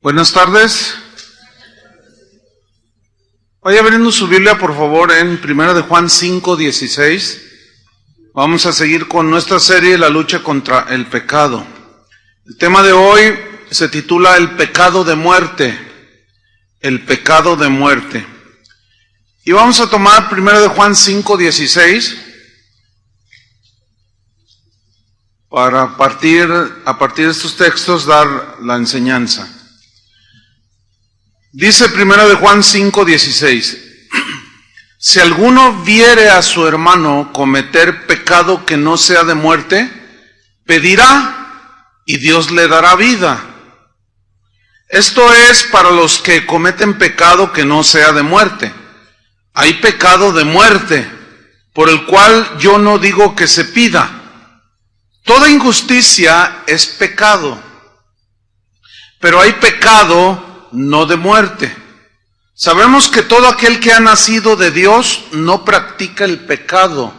Buenas tardes. Vaya abriendo su Biblia, por favor, en 1 de Juan 5:16. Vamos a seguir con nuestra serie, La lucha contra el pecado. El tema de hoy se titula El pecado de muerte. El pecado de muerte. Y vamos a tomar 1 de Juan 5:16 para a partir de estos textos dar la enseñanza. Dice 1 de Juan 5:16, si alguno viere a su hermano cometer pecado que no sea de muerte, pedirá y Dios le dará vida. Esto es para los que cometen pecado que no sea de muerte. Hay pecado de muerte, por el cual yo no digo que se pida. Toda injusticia es pecado, pero hay pecado no de muerte. Sabemos que todo aquel que ha nacido de Dios no practica el pecado,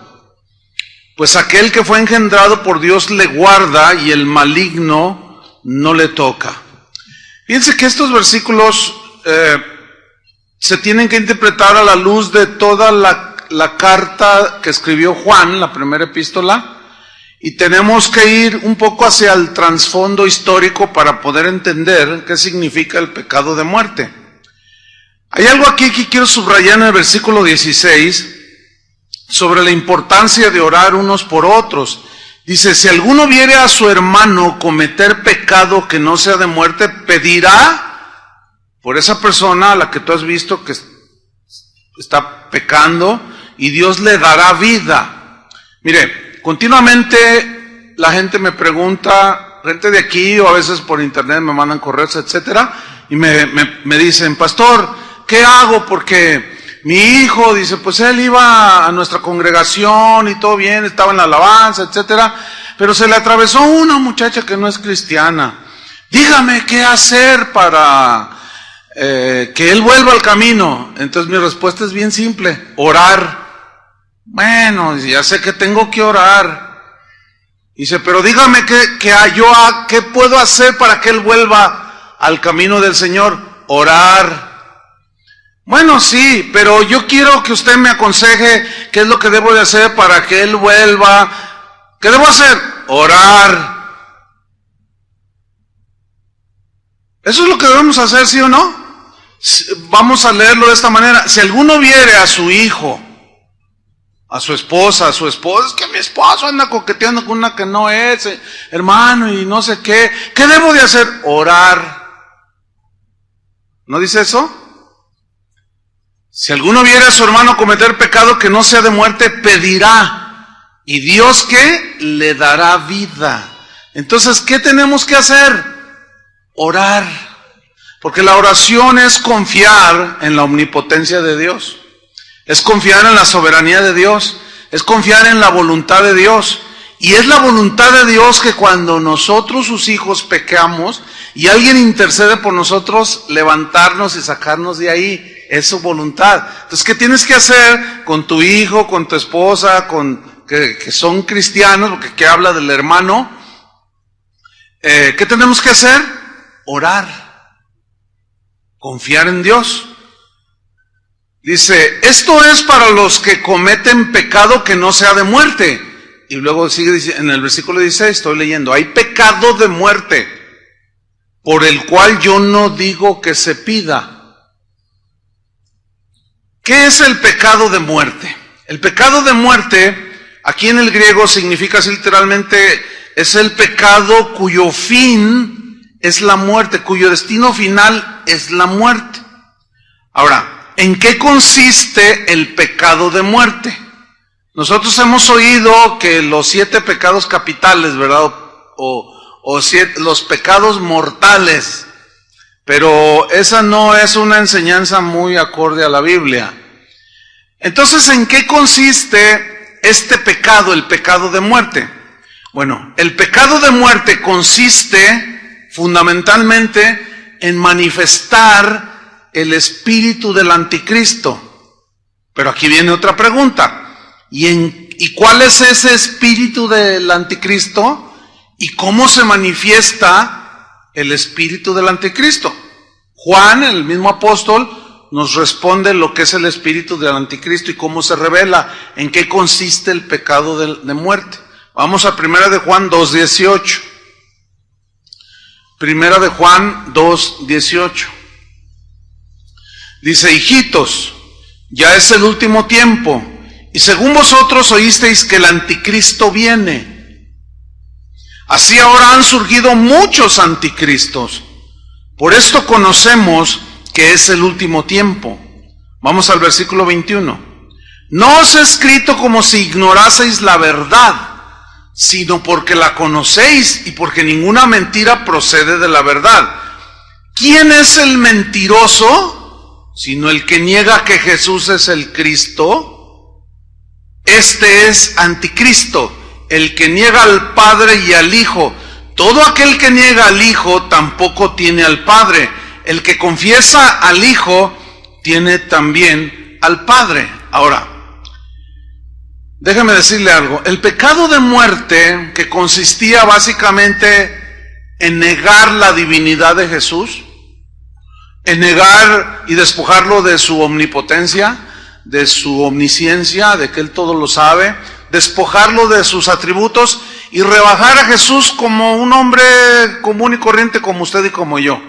pues aquel que fue engendrado por Dios le guarda y el maligno no le toca. Fíjense que estos versículos se tienen que interpretar a la luz de toda la carta que escribió Juan, la primera epístola, y tenemos que ir un poco hacia el trasfondo histórico para poder entender qué significa el pecado de muerte. Hay algo aquí que quiero subrayar en el versículo 16 sobre la importancia de orar unos por otros. Dice, si alguno viere a su hermano cometer pecado que no sea de muerte, pedirá por esa persona a la que tú has visto que está pecando y Dios le dará vida. Mire, continuamente la gente me pregunta, gente de aquí o a veces por internet me mandan correos, etcétera, y me dicen, pastor, ¿qué hago? Porque mi hijo, dice, pues él iba a nuestra congregación y todo bien, estaba en la alabanza, etcétera, pero se le atravesó una muchacha que no es cristiana. Dígame qué hacer para que él vuelva al camino. Entonces mi respuesta es bien simple, orar. Bueno, ya sé que tengo que orar. Dice, pero dígame qué puedo hacer para que él vuelva al camino del Señor. Orar. Bueno, sí, pero yo quiero que usted me aconseje qué es lo que debo de hacer para que él vuelva. ¿Qué debo hacer? Orar. Eso es lo que debemos hacer, ¿sí o no? Vamos a leerlo de esta manera. Si alguno viere a su hijo, a su esposa, es que mi esposo anda coqueteando con una que no es, hermano, y no sé qué. ¿Qué debo de hacer? Orar. ¿No dice eso? Si alguno viere a su hermano cometer pecado que no sea de muerte, pedirá. ¿Y Dios qué? Le dará vida. Entonces, ¿qué tenemos que hacer? Orar. Porque la oración es confiar en la omnipotencia de Dios. Es confiar en la soberanía de Dios, es confiar en la voluntad de Dios. Y es la voluntad de Dios que cuando nosotros, sus hijos, pecamos y alguien intercede por nosotros, levantarnos y sacarnos de ahí. Es su voluntad. Entonces, ¿qué tienes que hacer con tu hijo, con tu esposa, que son cristianos, porque que habla del hermano? ¿Qué tenemos que hacer? Orar. Confiar en Dios. Dice, esto es para los que cometen pecado que no sea de muerte. Y luego sigue en el versículo 16, estoy leyendo, hay pecado de muerte, por el cual yo no digo que se pida. ¿Qué es el pecado de muerte? El pecado de muerte, aquí en el griego significa así literalmente, es el pecado cuyo fin es la muerte, cuyo destino final es la muerte. Ahora, ¿en qué consiste el pecado de muerte? Nosotros hemos oído que los 7 pecados capitales, ¿verdad? Los pecados mortales, pero esa no es una enseñanza muy acorde a la Biblia. Entonces, ¿en qué consiste este pecado, el pecado de muerte? Bueno, el pecado de muerte consiste fundamentalmente en manifestar el espíritu del anticristo. Pero aquí viene otra pregunta. ¿Y cuál es ese espíritu del anticristo? ¿Y cómo se manifiesta el espíritu del anticristo? Juan, el mismo apóstol, nos responde lo que es el espíritu del anticristo y cómo se revela, en qué consiste el pecado de muerte. Vamos a 1 de Juan 2:18. 1 de Juan 2:18. Dice: hijitos, ya es el último tiempo, y según vosotros oísteis que el anticristo viene. Así ahora han surgido muchos anticristos. Por esto conocemos que es el último tiempo. Vamos al versículo 21. No os he escrito como si ignoraseis la verdad, sino porque la conocéis y porque ninguna mentira procede de la verdad. ¿Quién es el mentiroso? Sino el que niega que Jesús es el Cristo. Este es anticristo, el que niega al Padre y al Hijo. Todo aquel que niega al Hijo tampoco tiene al Padre. El que confiesa al Hijo tiene también al Padre. Ahora, déjeme decirle algo. El pecado de muerte, que consistía básicamente en negar la divinidad de Jesús, en negar y despojarlo de su omnipotencia, de su omnisciencia, de que Él todo lo sabe, despojarlo de sus atributos y rebajar a Jesús como un hombre común y corriente como usted y como yo.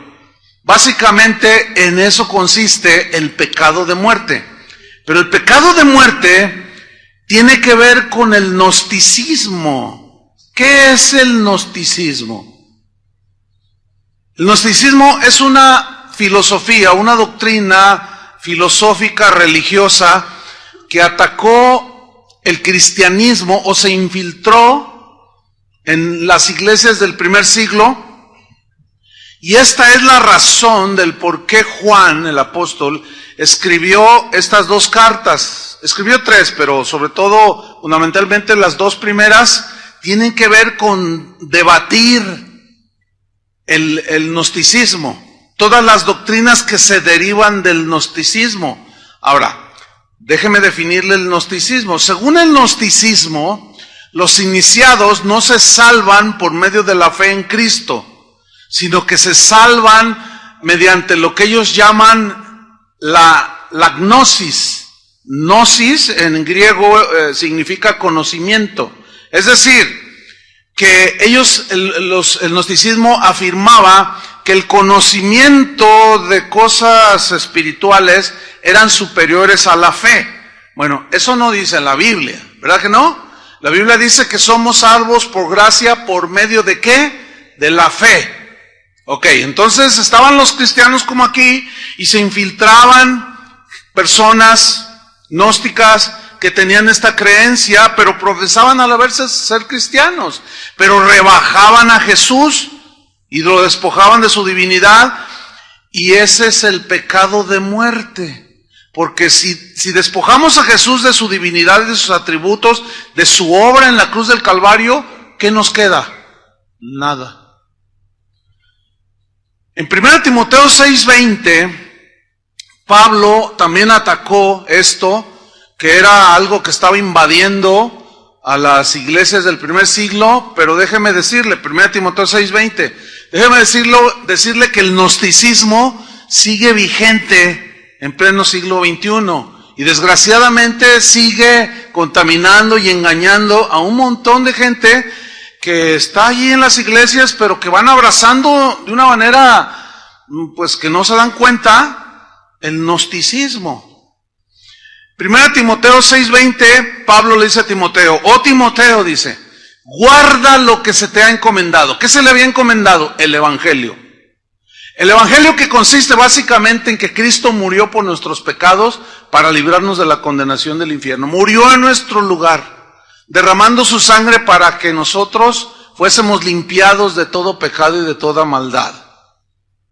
Básicamente en eso consiste el pecado de muerte. Pero el pecado de muerte tiene que ver con el gnosticismo. ¿Qué es el gnosticismo? El gnosticismo es una filosofía, una doctrina filosófica religiosa que atacó el cristianismo o se infiltró en las iglesias del primer siglo. Y esta es la razón del por qué Juan, el apóstol, escribió estas dos cartas. Escribió tres, pero sobre todo, fundamentalmente las dos primeras tienen que ver con debatir el gnosticismo, todas las doctrinas que se derivan del gnosticismo. Ahora, déjeme definirle el gnosticismo. Según el gnosticismo, los iniciados no se salvan por medio de la fe en Cristo, sino que se salvan mediante lo que ellos llaman la gnosis. Gnosis en griego significa conocimiento. Es decir, que ellos, el gnosticismo afirmaba que el conocimiento de cosas espirituales eran superiores a la fe. Bueno, eso no dice la Biblia, ¿verdad que no? La Biblia dice que somos salvos por gracia, ¿por medio de qué? De la fe. Ok, entonces estaban los cristianos como aquí y se infiltraban personas gnósticas que tenían esta creencia, pero profesaban a la vez ser cristianos, pero rebajaban a Jesús y lo despojaban de su divinidad, y ese es el pecado de muerte. Porque si despojamos a Jesús de su divinidad y de sus atributos, de su obra en la cruz del Calvario, ¿qué nos queda? Nada. En 1 Timoteo 6:20, Pablo también atacó esto, que era algo que estaba invadiendo a las iglesias del primer siglo, pero déjeme decirle, 1 Timoteo 6:20, déjeme decirle que el gnosticismo sigue vigente en pleno siglo XXI y desgraciadamente sigue contaminando y engañando a un montón de gente que está allí en las iglesias, pero que van abrazando de una manera, pues que no se dan cuenta, el gnosticismo. 1 Timoteo 6:20, Pablo le dice a Timoteo, oh Timoteo, dice, guarda lo que se te ha encomendado. ¿Qué se le había encomendado? El Evangelio. El Evangelio, que consiste básicamente en que Cristo murió por nuestros pecados para librarnos de la condenación del infierno. Murió en nuestro lugar, derramando su sangre para que nosotros fuésemos limpiados de todo pecado y de toda maldad.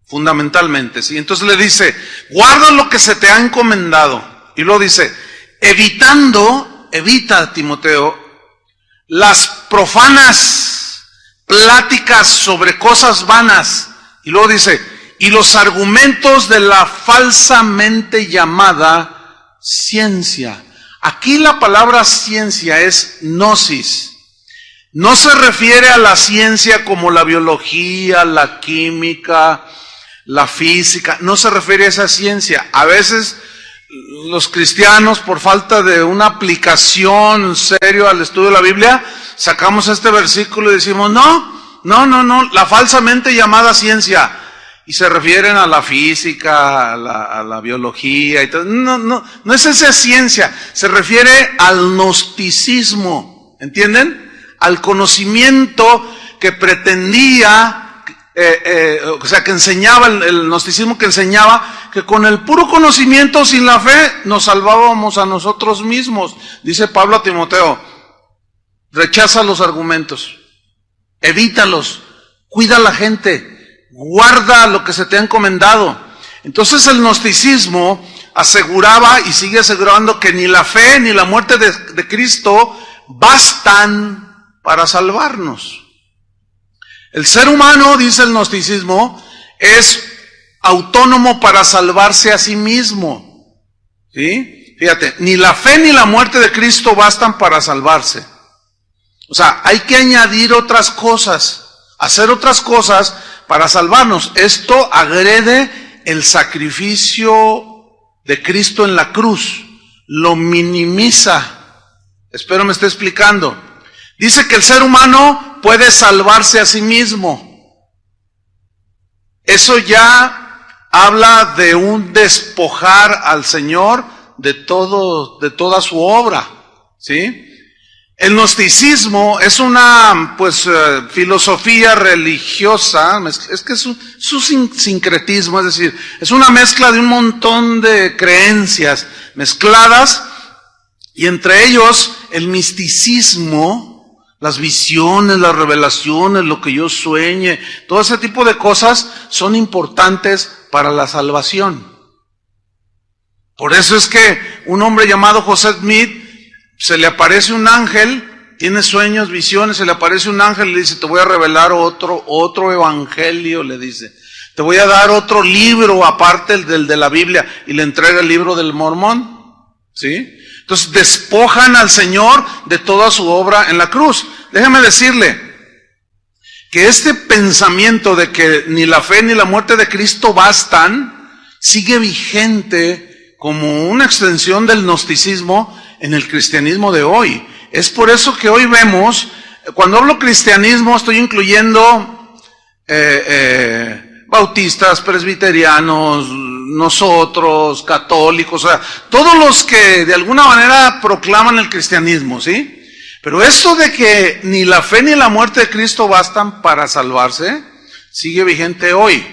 Fundamentalmente, ¿sí? Entonces le dice, guarda lo que se te ha encomendado. Y luego dice, evita, Timoteo, las profanas pláticas sobre cosas vanas. Y luego dice, y los argumentos de la falsamente llamada ciencia. Aquí la palabra ciencia es gnosis. No se refiere a la ciencia como la biología, la química, la física, no se refiere a esa ciencia. A veces los cristianos, por falta de una aplicación seria al estudio de la Biblia, sacamos este versículo y decimos, no, la falsamente llamada ciencia. Y se refieren a la física, a la biología y todo. No es esa ciencia, se refiere al gnosticismo, ¿entienden? Al conocimiento que pretendía, que enseñaba, el gnosticismo que enseñaba que con el puro conocimiento, sin la fe, nos salvábamos a nosotros mismos. Dice Pablo a Timoteo, rechaza los argumentos, evítalos, cuida a la gente, guarda lo que se te ha encomendado. Entonces el gnosticismo aseguraba y sigue asegurando que ni la fe ni la muerte de Cristo bastan para salvarnos. El ser humano, dice el gnosticismo, es autónomo para salvarse a sí mismo. ¿Sí? Fíjate, ni la fe ni la muerte de Cristo bastan para salvarse. O sea, hay que añadir otras cosas, hacer otras cosas para salvarnos. Esto agrede el sacrificio de Cristo en la cruz, lo minimiza. Espero me esté explicando. Dice que el ser humano puede salvarse a sí mismo. Eso ya habla de un despojar al Señor de toda su obra, ¿sí? El gnosticismo es una filosofía religiosa, es que es un sincretismo, es decir, es una mezcla de un montón de creencias mezcladas, y entre ellos el misticismo, las visiones, las revelaciones, lo que yo sueñe, todo ese tipo de cosas son importantes para la salvación. Por eso es que un hombre llamado José Smith, se le aparece un ángel, tiene sueños, visiones, se le aparece un ángel y le dice, te voy a revelar otro evangelio, le dice. Te voy a dar otro libro aparte del de la Biblia, y le entrega el libro del Mormón, ¿sí? Entonces despojan al Señor de toda su obra en la cruz. Déjeme decirle que este pensamiento de que ni la fe ni la muerte de Cristo bastan, sigue vigente como una extensión del gnosticismo en el cristianismo de hoy. Es por eso que hoy vemos, cuando hablo cristianismo, estoy incluyendo bautistas, presbiterianos, nosotros, católicos, o sea, todos los que de alguna manera proclaman el cristianismo, ¿sí? Pero esto de que ni la fe ni la muerte de Cristo bastan para salvarse, sigue vigente hoy.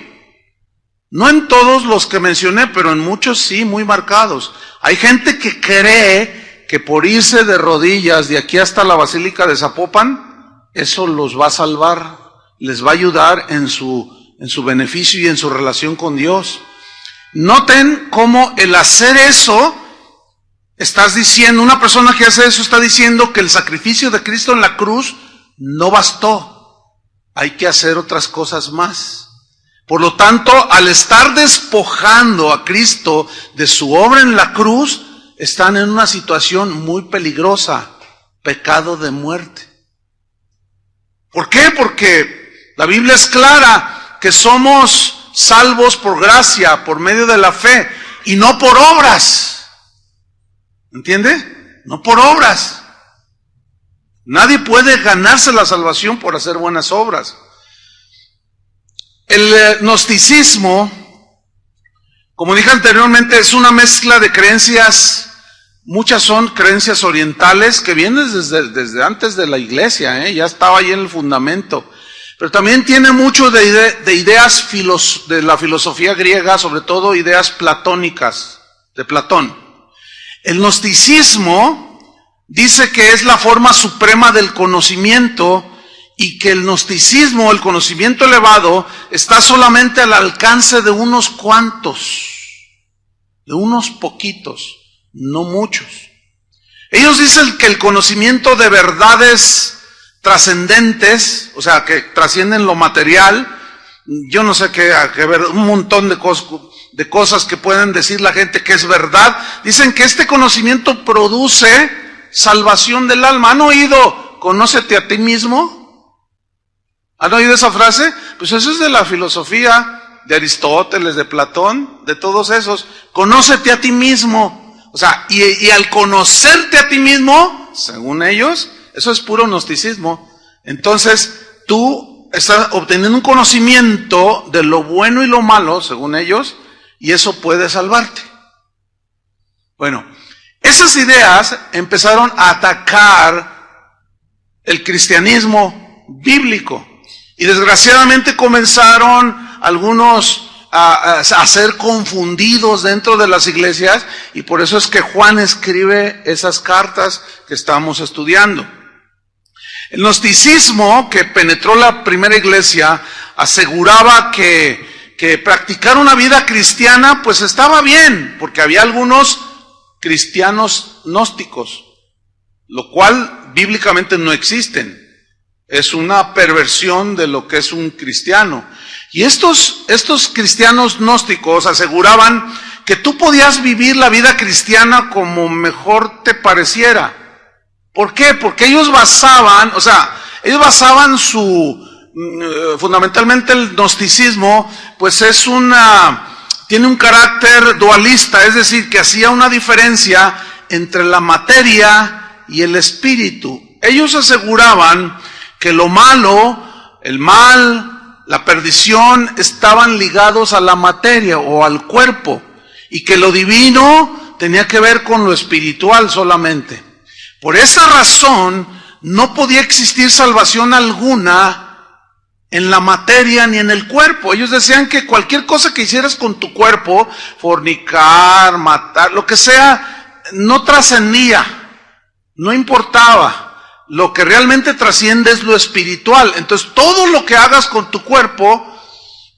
No en todos los que mencioné, pero en muchos sí, muy marcados. Hay gente que cree que por irse de rodillas de aquí hasta la Basílica de Zapopan, eso los va a salvar, les va a ayudar en su beneficio y en su relación con Dios. Noten cómo el hacer eso, estás diciendo, una persona que hace eso está diciendo que el sacrificio de Cristo en la cruz no bastó. Hay que hacer otras cosas más. Por lo tanto, al estar despojando a Cristo de su obra en la cruz, están en una situación muy peligrosa, pecado de muerte. ¿Por qué? Porque la Biblia es clara que somos salvos por gracia, por medio de la fe, y no por obras. ¿Entiende? No por obras. Nadie puede ganarse la salvación por hacer buenas obras. El gnosticismo, como dije anteriormente, es una mezcla de creencias. Muchas son creencias orientales que vienen desde antes de la iglesia, ya estaba ahí en el fundamento. Pero también tiene mucho de ideas de la filosofía griega, sobre todo ideas platónicas, de Platón. El gnosticismo dice que es la forma suprema del conocimiento y que el gnosticismo, el conocimiento elevado, está solamente al alcance de unos cuantos, de unos poquitos, no muchos. Ellos dicen que el conocimiento de verdades trascendentes, o sea, que trascienden lo material, yo no sé qué ver, un montón de cosas que pueden decir la gente que es verdad. Dicen que este conocimiento produce salvación del alma. ¿Han oído, conócete a ti mismo? ¿Han oído esa frase? Pues eso es de la filosofía de Aristóteles, de Platón, de todos esos. Conócete a ti mismo. O sea, y al conocerte a ti mismo, según ellos, eso es puro gnosticismo. Entonces, tú estás obteniendo un conocimiento de lo bueno y lo malo, según ellos, y eso puede salvarte. Bueno, esas ideas empezaron a atacar el cristianismo bíblico. Y desgraciadamente comenzaron algunos a ser confundidos dentro de las iglesias, y por eso es que Juan escribe esas cartas que estamos estudiando. El gnosticismo que penetró la primera iglesia aseguraba que practicar una vida cristiana pues estaba bien, porque había algunos cristianos gnósticos, lo cual bíblicamente no existen. Es una perversión de lo que es un cristiano. Y estos cristianos gnósticos aseguraban que tú podías vivir la vida cristiana como mejor te pareciera. ¿Por qué? Porque ellos basaban fundamentalmente el gnosticismo, pues tiene un carácter dualista, es decir, que hacía una diferencia entre la materia y el espíritu. Ellos aseguraban que lo malo, el mal, la perdición estaban ligados a la materia o al cuerpo, y que lo divino tenía que ver con lo espiritual solamente. Por esa razón no podía existir salvación alguna en la materia ni en el cuerpo. Ellos decían que cualquier cosa que hicieras con tu cuerpo, fornicar, matar, lo que sea, no trascendía, no importaba. Lo que realmente trasciende es lo espiritual. Entonces todo lo que hagas con tu cuerpo,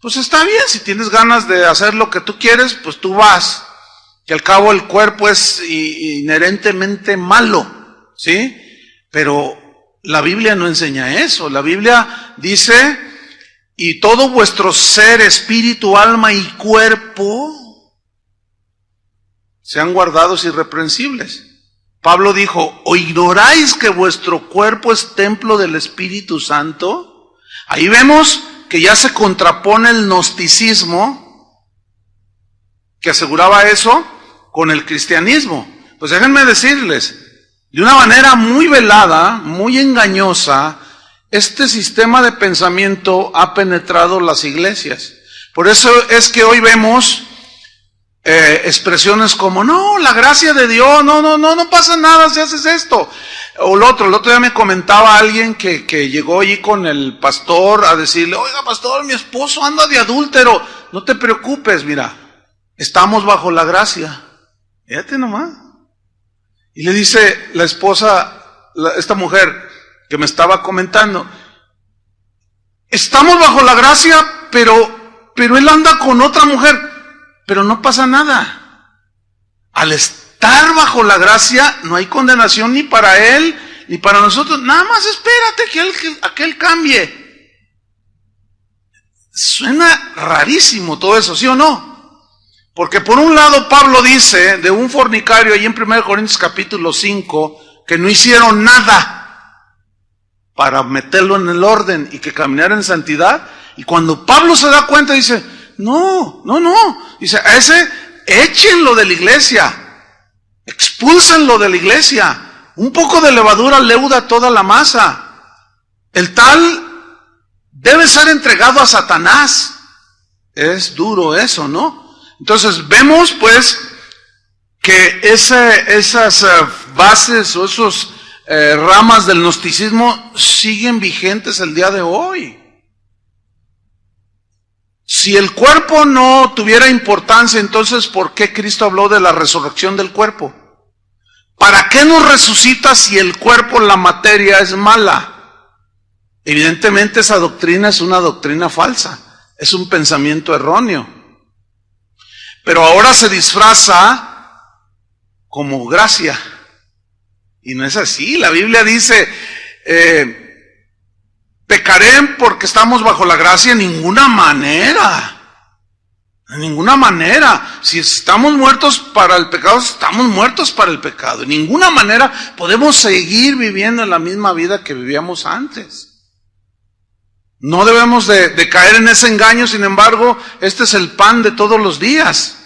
pues está bien. Si tienes ganas de hacer lo que tú quieres, pues tú vas. Que al cabo el cuerpo es inherentemente malo, ¿sí? Pero la Biblia no enseña eso. La Biblia dice, y todo vuestro ser, espíritu, alma y cuerpo sean guardados irreprensibles. Pablo dijo, ¿o ignoráis que vuestro cuerpo es templo del Espíritu Santo? Ahí vemos que ya se contrapone el gnosticismo, que aseguraba eso, con el cristianismo. Pues déjenme decirles, de una manera muy velada, muy engañosa, este sistema de pensamiento ha penetrado las iglesias. Por eso es que hoy vemos expresiones como, no, la gracia de Dios, no pasa nada si haces esto. O el otro día me comentaba alguien que llegó allí con el pastor a decirle, oiga pastor, mi esposo anda de adúltero. No te preocupes, mira, estamos bajo la gracia. Fíjate nomás. Y le dice la esposa, esta mujer que me estaba comentando, estamos bajo la gracia, pero él anda con otra mujer. Pero no pasa nada. Al estar bajo la gracia no hay condenación ni para él ni para nosotros. Nada más espérate que aquel cambie. Suena rarísimo todo eso, ¿sí o no? Porque por un lado Pablo dice de un fornicario ahí en 1 Corintios capítulo 5 que no hicieron nada para meterlo en el orden y que caminara en santidad. Y cuando Pablo se da cuenta dice, no. Dice, a ese échenlo de la iglesia, expúlsenlo de la iglesia. Un poco de levadura leuda toda la masa. El tal debe ser entregado a Satanás. Es duro eso, ¿no? Entonces vemos pues que esas bases o esos ramas del gnosticismo siguen vigentes el día de hoy. Si el cuerpo no tuviera importancia, entonces ¿por qué Cristo habló de la resurrección del cuerpo? ¿Para qué nos resucita si el cuerpo, la materia, es mala? Evidentemente esa doctrina es una doctrina falsa, es un pensamiento erróneo. Pero ahora se disfraza como gracia. Y no es así. La Biblia dice, ¿pecaré porque estamos bajo la gracia? En ninguna manera. En ninguna manera. Si estamos muertos para el pecado, estamos muertos para el pecado. En ninguna manera podemos seguir viviendo la misma vida que vivíamos antes. No debemos de caer en ese engaño, sin embargo, este es el pan de todos los días.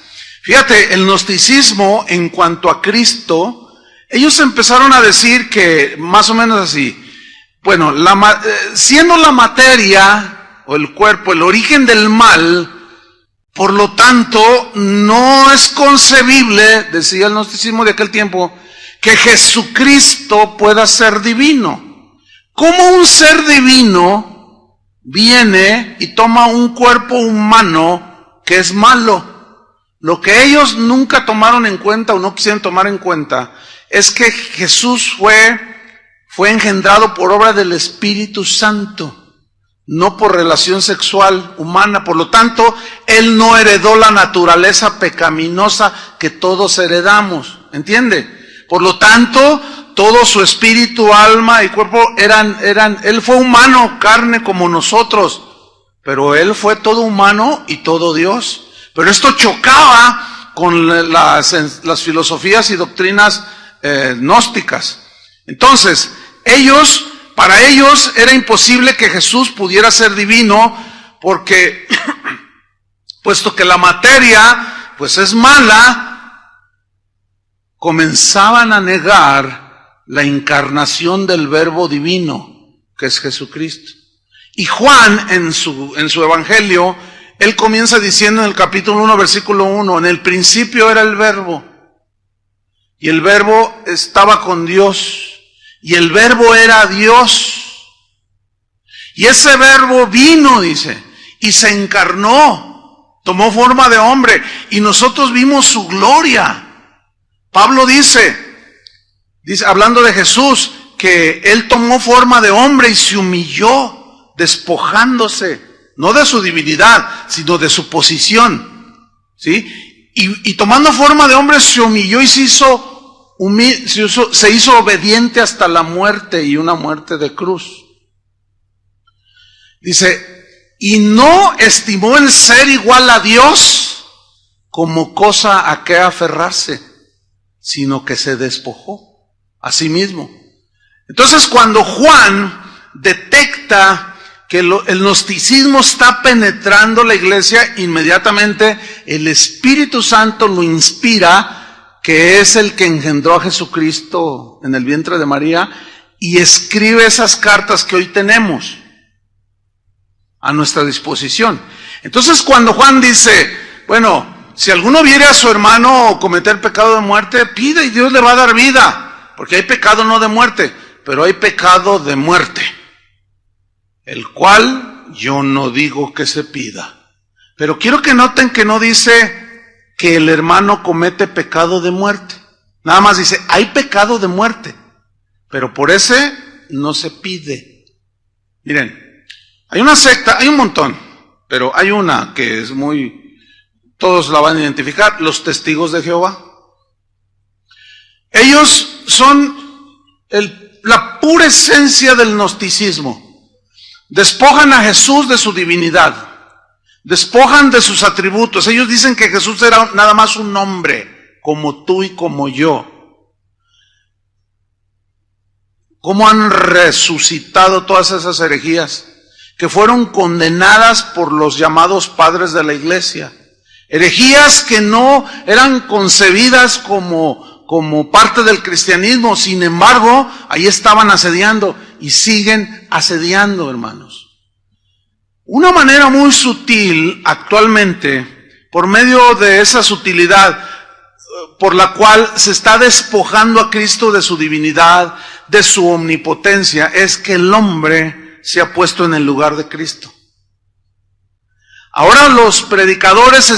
Fíjate, el gnosticismo en cuanto a Cristo, ellos empezaron a decir que, más o menos así, bueno, siendo la materia o el cuerpo el origen del mal, por lo tanto, no es concebible, decía el gnosticismo de aquel tiempo, que Jesucristo pueda ser divino. ¿Cómo un ser divino viene y toma un cuerpo humano que es malo? Lo que ellos nunca tomaron en cuenta o no quisieron tomar en cuenta es que Jesús fue engendrado por obra del Espíritu Santo, no por relación sexual humana. Por lo tanto, Él no heredó la naturaleza pecaminosa que todos heredamos, ¿entiende? Por lo tanto, todo su espíritu, alma y cuerpo Él fue humano, carne como nosotros, pero Él fue todo humano y todo Dios. Pero esto chocaba con las filosofías y doctrinas gnósticas. Entonces, para ellos era imposible que Jesús pudiera ser divino, porque puesto que la materia pues es mala, comenzaban a negar la encarnación del Verbo divino, que es Jesucristo. Y Juan en su evangelio, él comienza diciendo en el capítulo 1, versículo 1, en el principio era el Verbo, y el Verbo estaba con Dios, y el Verbo era Dios. Y ese Verbo vino, dice, y se encarnó, tomó forma de hombre, y nosotros vimos su gloria. Pablo dice, hablando de Jesús, que Él tomó forma de hombre y se humilló, despojándose, no de su divinidad, sino de su posición, ¿sí? Y tomando forma de hombre se humilló y se hizo obediente hasta la muerte, y una muerte de cruz. Dice, y no estimó el ser igual a Dios como cosa a que aferrarse, sino que se despojó a sí mismo. Entonces, cuando Juan detecta que el gnosticismo está penetrando la iglesia, inmediatamente el Espíritu Santo lo inspira, que es el que engendró a Jesucristo en el vientre de María, y escribe esas cartas que hoy tenemos a nuestra disposición. Entonces, cuando Juan dice, bueno, si alguno viere a su hermano cometer pecado de muerte, pida y Dios le va a dar vida, porque hay pecado no de muerte, pero hay pecado de muerte, el cual yo no digo que se pida. Pero quiero que noten que no dice que el hermano comete pecado de muerte. Nada más dice, hay pecado de muerte, pero por ese no se pide. Miren, hay una secta, hay un montón, pero hay una que es todos la van a identificar, los Testigos de Jehová. Ellos son la pura esencia del gnosticismo. Despojan a Jesús de su divinidad, despojan de sus atributos. Ellos dicen que Jesús era nada más un hombre, como tú y como yo. ¿Cómo han resucitado todas esas herejías que fueron condenadas por los llamados padres de la iglesia? Herejías que no eran concebidas como parte del cristianismo, sin embargo, ahí estaban asediando y siguen asediando, hermanos. Una manera muy sutil actualmente, por medio de esa sutilidad por la cual se está despojando a Cristo de su divinidad, de su omnipotencia, es que el hombre se ha puesto en el lugar de Cristo. Ahora los predicadores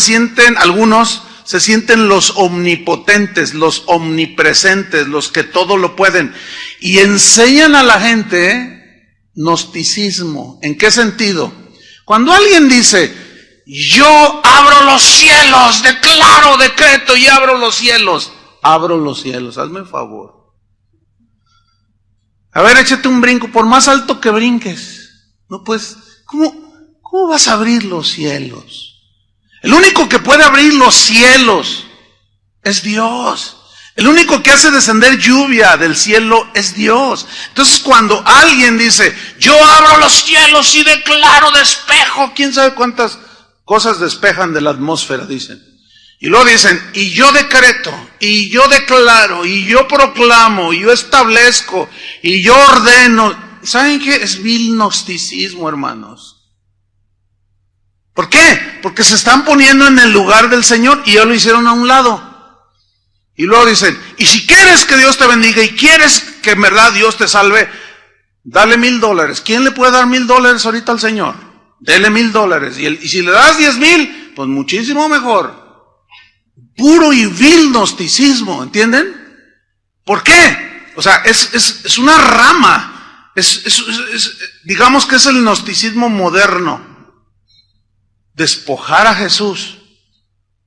algunos se sienten los omnipotentes, los omnipresentes, los que todo lo pueden, y enseñan a la gente gnosticismo. ¿En qué sentido? Cuando alguien dice, yo abro los cielos, declaro, decreto y abro los cielos, hazme un favor. A ver, échate un brinco, por más alto que brinques. No, pues, ¿cómo vas a abrir los cielos? El único que puede abrir los cielos es Dios. El único que hace descender lluvia del cielo es Dios. Entonces cuando alguien dice, yo abro los cielos y declaro despejo, quién sabe cuántas cosas despejan de la atmósfera, dicen. Y luego dicen, y yo decreto, y yo declaro, y yo proclamo, y yo establezco, y yo ordeno. ¿Saben qué? Es vil gnosticismo, hermanos. ¿Por qué? Porque se están poniendo en el lugar del Señor y ya lo hicieron a un lado. Y luego dicen, y si quieres que Dios te bendiga y quieres que en verdad Dios te salve, dale $1,000. ¿Quién le puede dar $1,000 ahorita al Señor? Dele $1,000. Y si le das 10,000, pues muchísimo mejor. Puro y vil gnosticismo, ¿entienden? ¿Por qué? O sea, es una rama. Digamos que es el gnosticismo moderno. Despojar a Jesús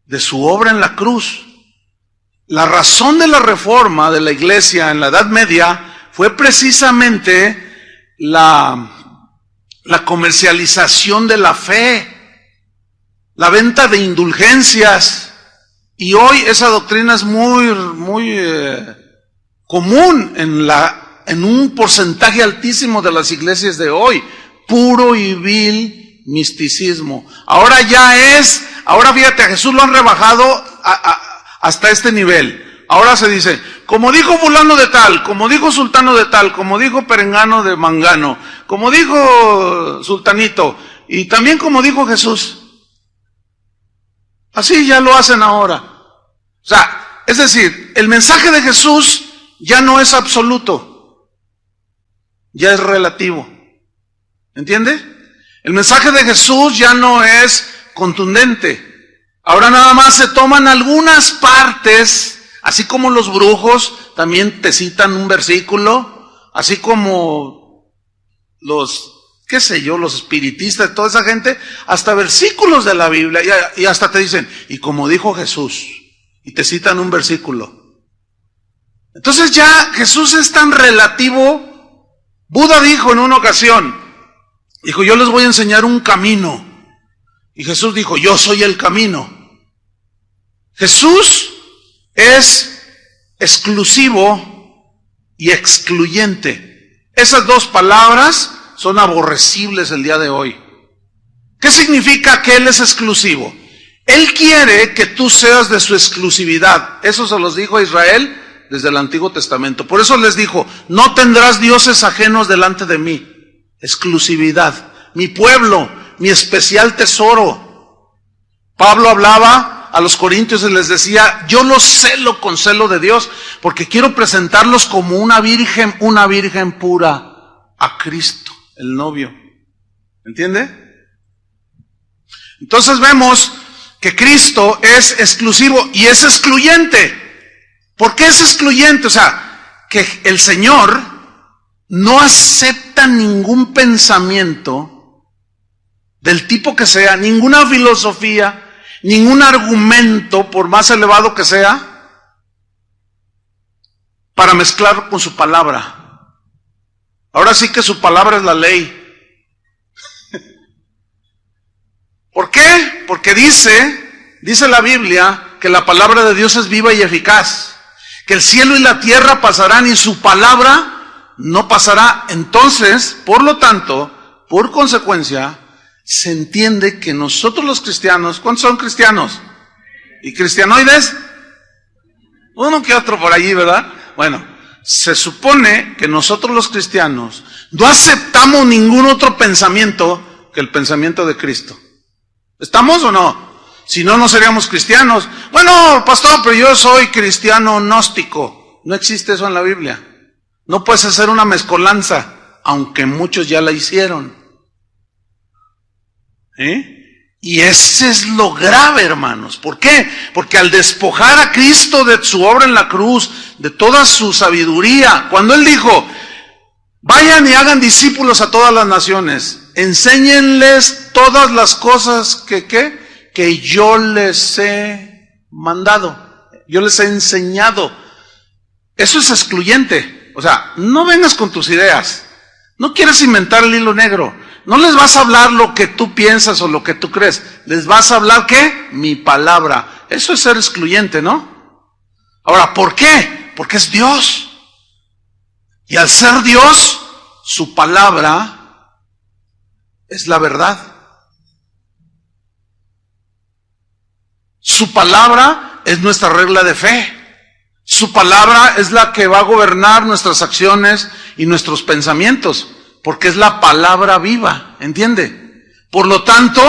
de su obra en la cruz. La razón de la reforma de la iglesia en la Edad Media fue precisamente la comercialización de la fe, la venta de indulgencias. Y hoy esa doctrina es muy común en un porcentaje altísimo de las iglesias de hoy. Puro y vil misticismo. Ahora fíjate, a Jesús lo han rebajado hasta este nivel. Ahora se dice, como dijo fulano de tal, como dijo sultano de tal, como dijo perengano de mangano, como dijo sultanito, y también como dijo Jesús. Así ya lo hacen ahora. O sea, es decir, el mensaje de Jesús ya no es absoluto, ya es relativo. ¿Entiende? El mensaje de Jesús ya no es contundente. Ahora nada más se toman algunas partes, así como los brujos también te citan un versículo, así como los espiritistas, toda esa gente, hasta versículos de la Biblia, y hasta te dicen, y como dijo Jesús, y te citan un versículo. Entonces ya Jesús es tan relativo. Buda dijo en una ocasión, dijo, yo les voy a enseñar un camino. Y Jesús dijo, yo soy el camino. Jesús es exclusivo y excluyente. Esas dos palabras son aborrecibles el día de hoy. ¿Qué significa que Él es exclusivo? Él quiere que tú seas de su exclusividad. Eso se los dijo a Israel desde el Antiguo Testamento. Por eso les dijo, no tendrás dioses ajenos delante de mí. Exclusividad. Mi pueblo, mi especial tesoro. Pablo hablaba a los corintios y les decía, yo los celo con celo de Dios, porque quiero presentarlos como una virgen pura a Cristo, el novio. ¿Entiende? Entonces vemos que Cristo es exclusivo y es excluyente. ¿Por qué es excluyente? O sea, que el Señor no acepta ningún pensamiento del tipo que sea, ninguna filosofía, ningún argumento, por más elevado que sea, para mezclar con su palabra. Ahora sí que su palabra es la ley. ¿Por qué? Porque dice la Biblia que la palabra de Dios es viva y eficaz, que el cielo y la tierra pasarán y su palabra no pasará. Entonces, por lo tanto, por consecuencia, se entiende que nosotros los cristianos, ¿cuántos son cristianos? ¿Y cristianoides? Uno que otro por allí, ¿verdad? Bueno, se supone que nosotros los cristianos no aceptamos ningún otro pensamiento que el pensamiento de Cristo. ¿Estamos o no? Si no, no seríamos cristianos. Bueno, pastor, pero yo soy cristiano gnóstico. No existe eso en la Biblia. No puedes hacer una mezcolanza, aunque muchos ya la hicieron. Y ese es lo grave, hermanos. ¿Por qué? Porque al despojar a Cristo de su obra en la cruz, de toda su sabiduría, cuando Él dijo, vayan y hagan discípulos a todas las naciones, enséñenles todas las cosas que yo les he mandado, yo les he enseñado. Eso es excluyente. O sea, no vengas con tus ideas, no quieres inventar el hilo negro. No les vas a hablar lo que tú piensas o lo que tú crees. Les vas a hablar, ¿qué? Mi palabra. Eso es ser excluyente, ¿no? Ahora, ¿por qué? Porque es Dios. Y al ser Dios, su palabra es la verdad. Su palabra es nuestra regla de fe. Su palabra es la que va a gobernar nuestras acciones y nuestros pensamientos, porque es la palabra viva, ¿entiende? Por lo tanto,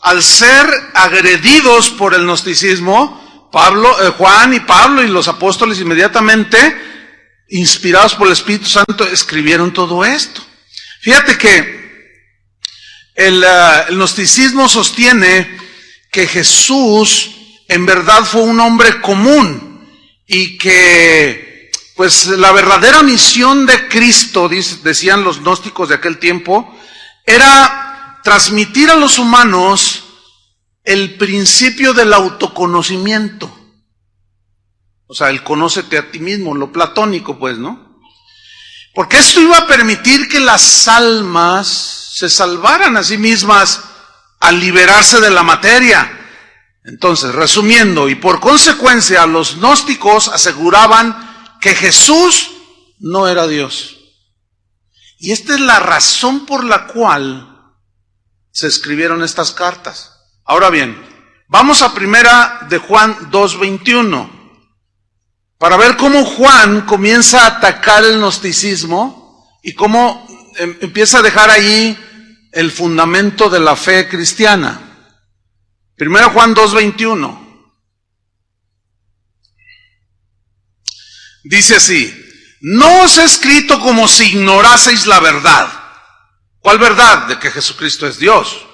al ser agredidos por el gnosticismo, Juan y Pablo y los apóstoles inmediatamente, inspirados por el Espíritu Santo, escribieron todo esto. Fíjate que el gnosticismo sostiene que Jesús en verdad fue un hombre común y que pues la verdadera misión de Cristo, decían los gnósticos de aquel tiempo, era transmitir a los humanos el principio del autoconocimiento. O sea, el conócete a ti mismo, lo platónico pues, ¿no? Porque esto iba a permitir que las almas se salvaran a sí mismas al liberarse de la materia. Entonces, resumiendo, y por consecuencia, los gnósticos aseguraban que Jesús no era Dios. Y esta es la razón por la cual se escribieron estas cartas. Ahora bien, vamos a primera de Juan 2:21, para ver cómo Juan comienza a atacar el gnosticismo y cómo empieza a dejar ahí el fundamento de la fe cristiana. Primero Juan 2:21. Dice así: no os he escrito como si ignoraseis la verdad. ¿Cuál verdad? De que Jesucristo es Dios.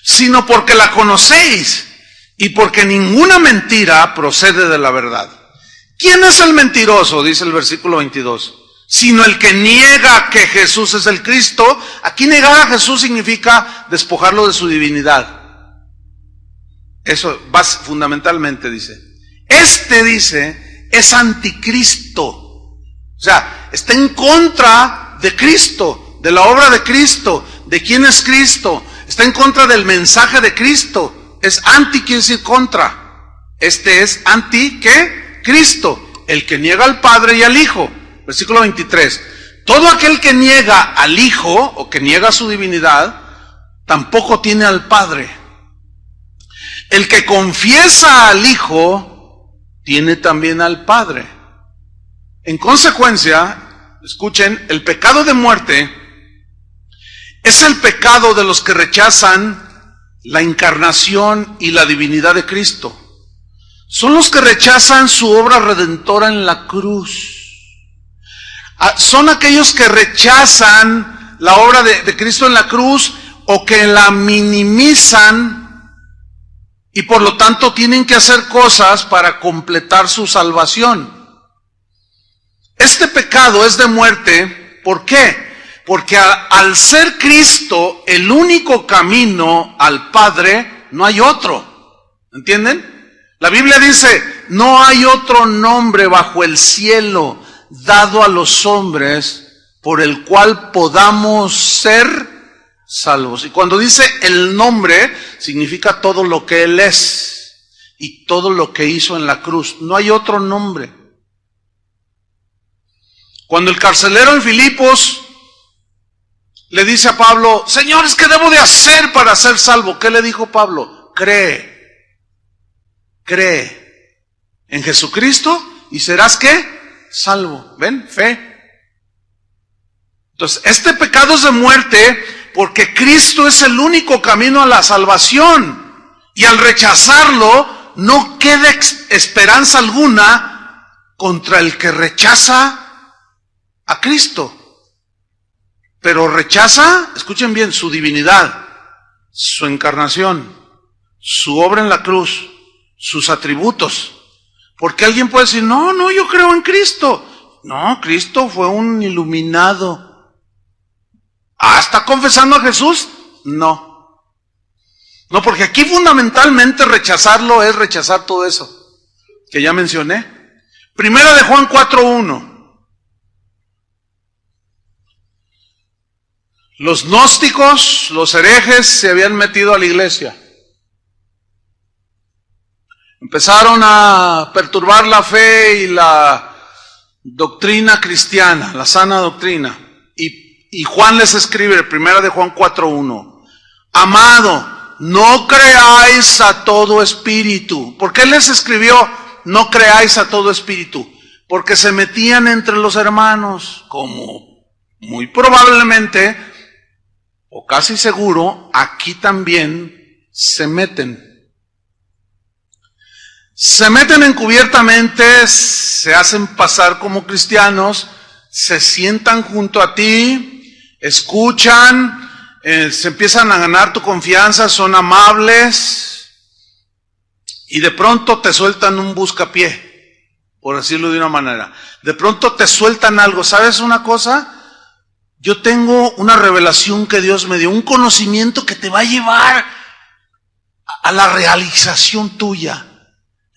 Sino porque la conocéis y porque ninguna mentira procede de la verdad. ¿Quién es el mentiroso? Dice el versículo 22. Sino el que niega que Jesús es el Cristo. Aquí negar a Jesús significa despojarlo de su divinidad. Eso va fundamentalmente, dice. Dice, es anticristo. O sea, está en contra de Cristo, de la obra de Cristo, de quién es Cristo. Está en contra del mensaje de Cristo. Es anti, quiere decir contra. Es anti, ¿qué? Cristo, el que niega al Padre y al Hijo. Versículo 23. Todo aquel que niega al Hijo, o que niega su divinidad, tampoco tiene al Padre. El que confiesa al Hijo, tiene también al Padre. En consecuencia, escuchen, el pecado de muerte es el pecado de los que rechazan la encarnación y la divinidad de Cristo. Son los que rechazan su obra redentora en la cruz. Son aquellos que rechazan la obra de Cristo en la cruz o que la minimizan y por lo tanto tienen que hacer cosas para completar su salvación. Este pecado es de muerte. ¿Por qué? Porque al ser Cristo el único camino al Padre, no hay otro. ¿Entienden? La Biblia dice, no hay otro nombre bajo el cielo dado a los hombres por el cual podamos ser salvos. Y cuando dice el nombre, significa todo lo que Él es y todo lo que hizo en la cruz. No hay otro nombre. Cuando el carcelero en Filipos le dice a Pablo, Señor, ¿qué debo de hacer para ser salvo? ¿Qué le dijo Pablo? Cree en Jesucristo y serás ¿qué? Salvo. ¿Ven? Fe. Entonces, este pecado es de muerte porque Cristo es el único camino a la salvación. Y al rechazarlo, no queda esperanza alguna contra el que rechaza a Cristo. Pero rechaza, escuchen bien, su divinidad, su encarnación, su obra en la cruz, sus atributos. Porque alguien puede decir, no, yo creo en Cristo. No, Cristo fue un iluminado. ¿Está confesando a Jesús? No, porque aquí fundamentalmente rechazarlo es rechazar todo eso que ya mencioné. Primera de Juan 4:1. Los gnósticos, los herejes se habían metido a la iglesia. Empezaron a perturbar la fe y la doctrina cristiana, la sana doctrina. Y Juan les escribe, 1 de Juan 4:1, amado, no creáis a todo espíritu. ¿Por qué les escribió no creáis a todo espíritu? Porque se metían entre los hermanos, como muy probablemente, o casi seguro, aquí también se meten. Se meten encubiertamente, se hacen pasar como cristianos, se sientan junto a ti, escuchan, se empiezan a ganar tu confianza, son amables y de pronto te sueltan un buscapié, por decirlo de una manera. De pronto te sueltan algo. ¿Sabes una cosa? Yo tengo una revelación que Dios me dio, un conocimiento que te va a llevar a la realización tuya.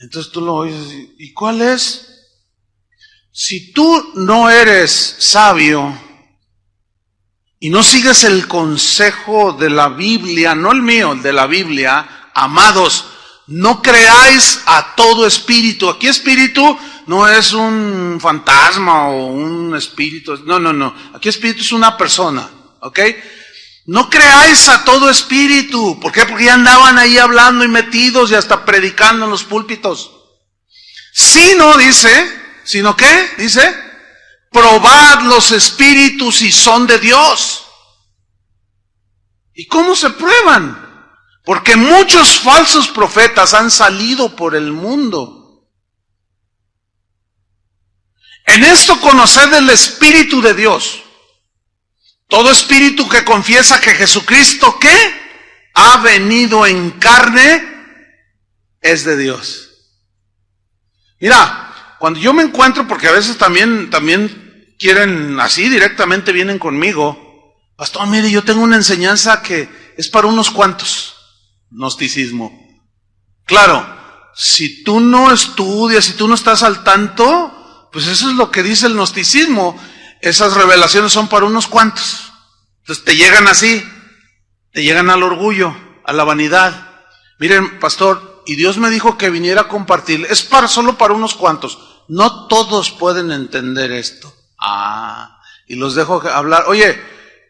Entonces tú lo oyes, ¿y cuál es? Si tú no eres sabio y no sigues el consejo de la Biblia, no el mío, el de la Biblia, amados, no creáis a todo espíritu. Aquí espíritu no es un fantasma o un espíritu, no. Aquí espíritu es una persona, ¿ok? No creáis a todo espíritu. ¿Por qué? Porque ya andaban ahí hablando y metidos y hasta predicando en los púlpitos. Sino ¿qué? Dice, probad los espíritus si son de Dios. ¿Y cómo se prueban? Porque muchos falsos profetas han salido por el mundo. En esto conoced el Espíritu de Dios. Todo espíritu que confiesa que Jesucristo, ¿qué? Ha venido en carne, es de Dios. Mira, cuando yo me encuentro, porque a veces también quieren así, directamente vienen conmigo. Pastor, mire, yo tengo una enseñanza que es para unos cuantos. Gnosticismo. Claro, si tú no estudias, si tú no estás al tanto, pues eso es lo que dice el gnosticismo. Esas revelaciones son para unos cuantos. Entonces te llegan así, te llegan al orgullo, a la vanidad. Miren, pastor, y Dios me dijo que viniera a compartir. Es solo para unos cuantos. No todos pueden entender esto. Y los dejo hablar. Oye,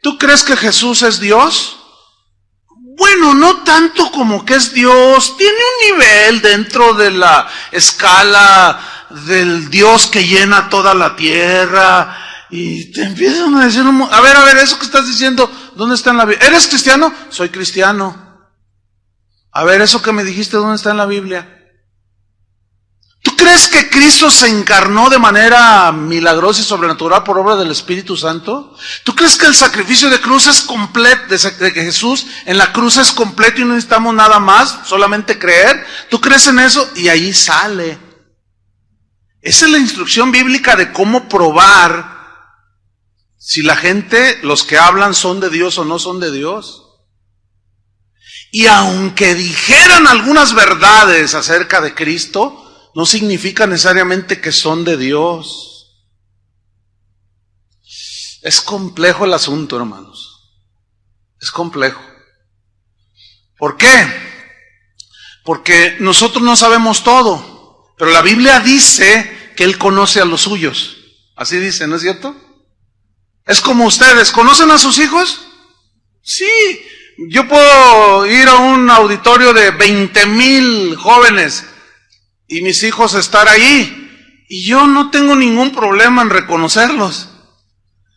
¿tú crees que Jesús es Dios? Bueno, no tanto como que es Dios. Tiene un nivel dentro de la escala del Dios que llena toda la tierra. Y te empiezan a decir, a ver, eso que estás diciendo, ¿dónde está en la Biblia? ¿Eres cristiano? Soy cristiano. A ver, eso que me dijiste, ¿dónde está en la Biblia? ¿Tú crees que Cristo se encarnó de manera milagrosa y sobrenatural por obra del Espíritu Santo? ¿Tú crees que el sacrificio de cruz es completo, de que Jesús en la cruz es completo y no necesitamos nada más, solamente creer? ¿Tú crees en eso? Y ahí sale. Esa es la instrucción bíblica de cómo probar si la gente, los que hablan, son de Dios o no son de Dios. Y aunque dijeran algunas verdades acerca de Cristo, no significa necesariamente que son de Dios. Es complejo el asunto, hermanos. Es complejo. ¿Por qué? Porque nosotros no sabemos todo, pero la Biblia dice que Él conoce a los suyos. Así dice, ¿no es cierto? Es como ustedes, ¿conocen a sus hijos? Sí, yo puedo ir a un auditorio de 20,000 jóvenes y mis hijos estar ahí, y yo no tengo ningún problema en reconocerlos.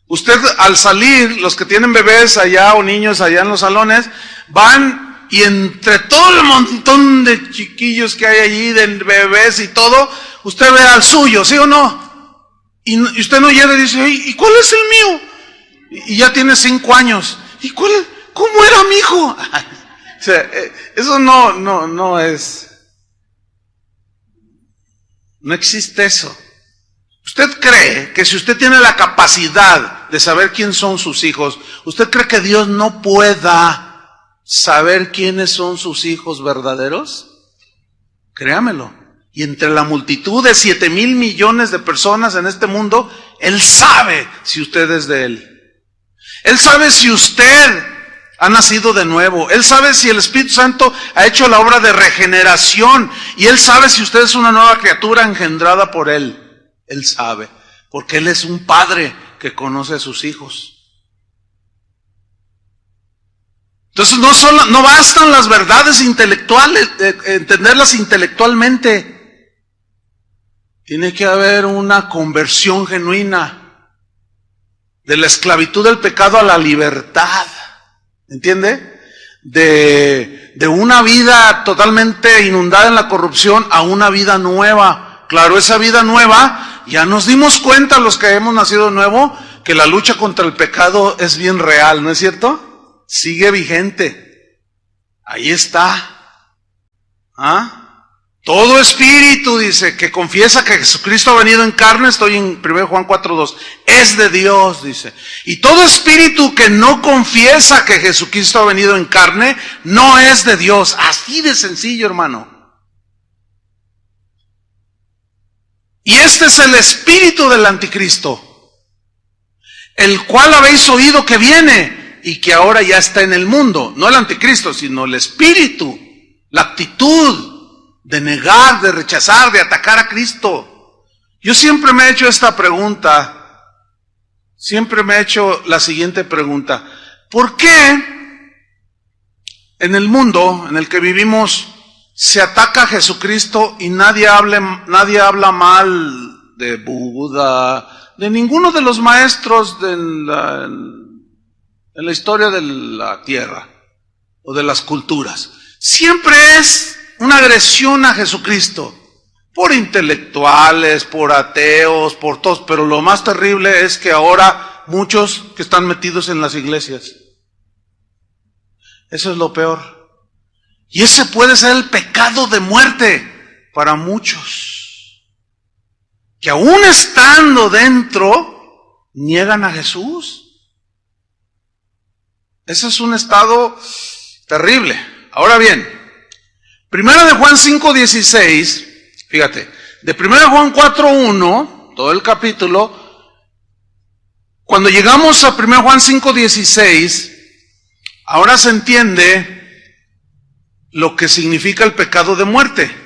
Usted al salir, los que tienen bebés allá o niños allá en los salones, van y entre todo el montón de chiquillos que hay allí, de bebés y todo, usted ve al suyo, ¿sí o no? Y usted no llega y dice, ¿y cuál es el mío? Y ya tiene 5 años. ¿Y cómo era mi hijo? O sea, eso no es. No existe eso. ¿Usted cree que si usted tiene la capacidad de saber quién son sus hijos, usted cree que Dios no pueda saber quiénes son sus hijos verdaderos? Créamelo. Y entre la multitud de 7,000 millones de personas en este mundo, Él sabe si usted es de Él. Él sabe si usted ha nacido de nuevo. Él sabe si el Espíritu Santo ha hecho la obra de regeneración. Y Él sabe si usted es una nueva criatura engendrada por Él. Él sabe. Porque Él es un padre que conoce a sus hijos. Entonces no bastan las verdades intelectuales, entenderlas intelectualmente. Tiene que haber una conversión genuina de la esclavitud del pecado a la libertad. ¿Entiende? De una vida totalmente inundada en la corrupción a una vida nueva. Claro, esa vida nueva, ya nos dimos cuenta los que hemos nacido de nuevo, que la lucha contra el pecado es bien real, ¿no es cierto? Sigue vigente. Ahí está. Todo espíritu, dice, que confiesa que Jesucristo ha venido en carne, estoy en 1 Juan 4:2, es de Dios, dice. Y todo espíritu que no confiesa que Jesucristo ha venido en carne, no es de Dios. Así de sencillo, hermano. Y este es el espíritu del anticristo, el cual habéis oído que viene y que ahora ya está en el mundo. No el anticristo, sino el espíritu, la actitud de negar, de rechazar, de atacar a Cristo. Yo siempre me he hecho esta pregunta, siempre me he hecho la siguiente pregunta: ¿por qué en el mundo en el que vivimos se ataca a Jesucristo y nadie habla mal de Buda, de ninguno de los maestros en la historia de la tierra o de las culturas? Siempre es una agresión a Jesucristo, por intelectuales, por ateos, por todos, pero lo más terrible es que ahora muchos que están metidos en las iglesias. Eso es lo peor. Y ese puede ser el pecado de muerte para muchos, que aún estando dentro, niegan a Jesús. Ese es un estado terrible. Ahora bien, 1 de Juan 5:16, fíjate, de 1 de Juan 4:1, todo el capítulo, cuando llegamos a 1 Juan 5:16, ahora se entiende lo que significa el pecado de muerte.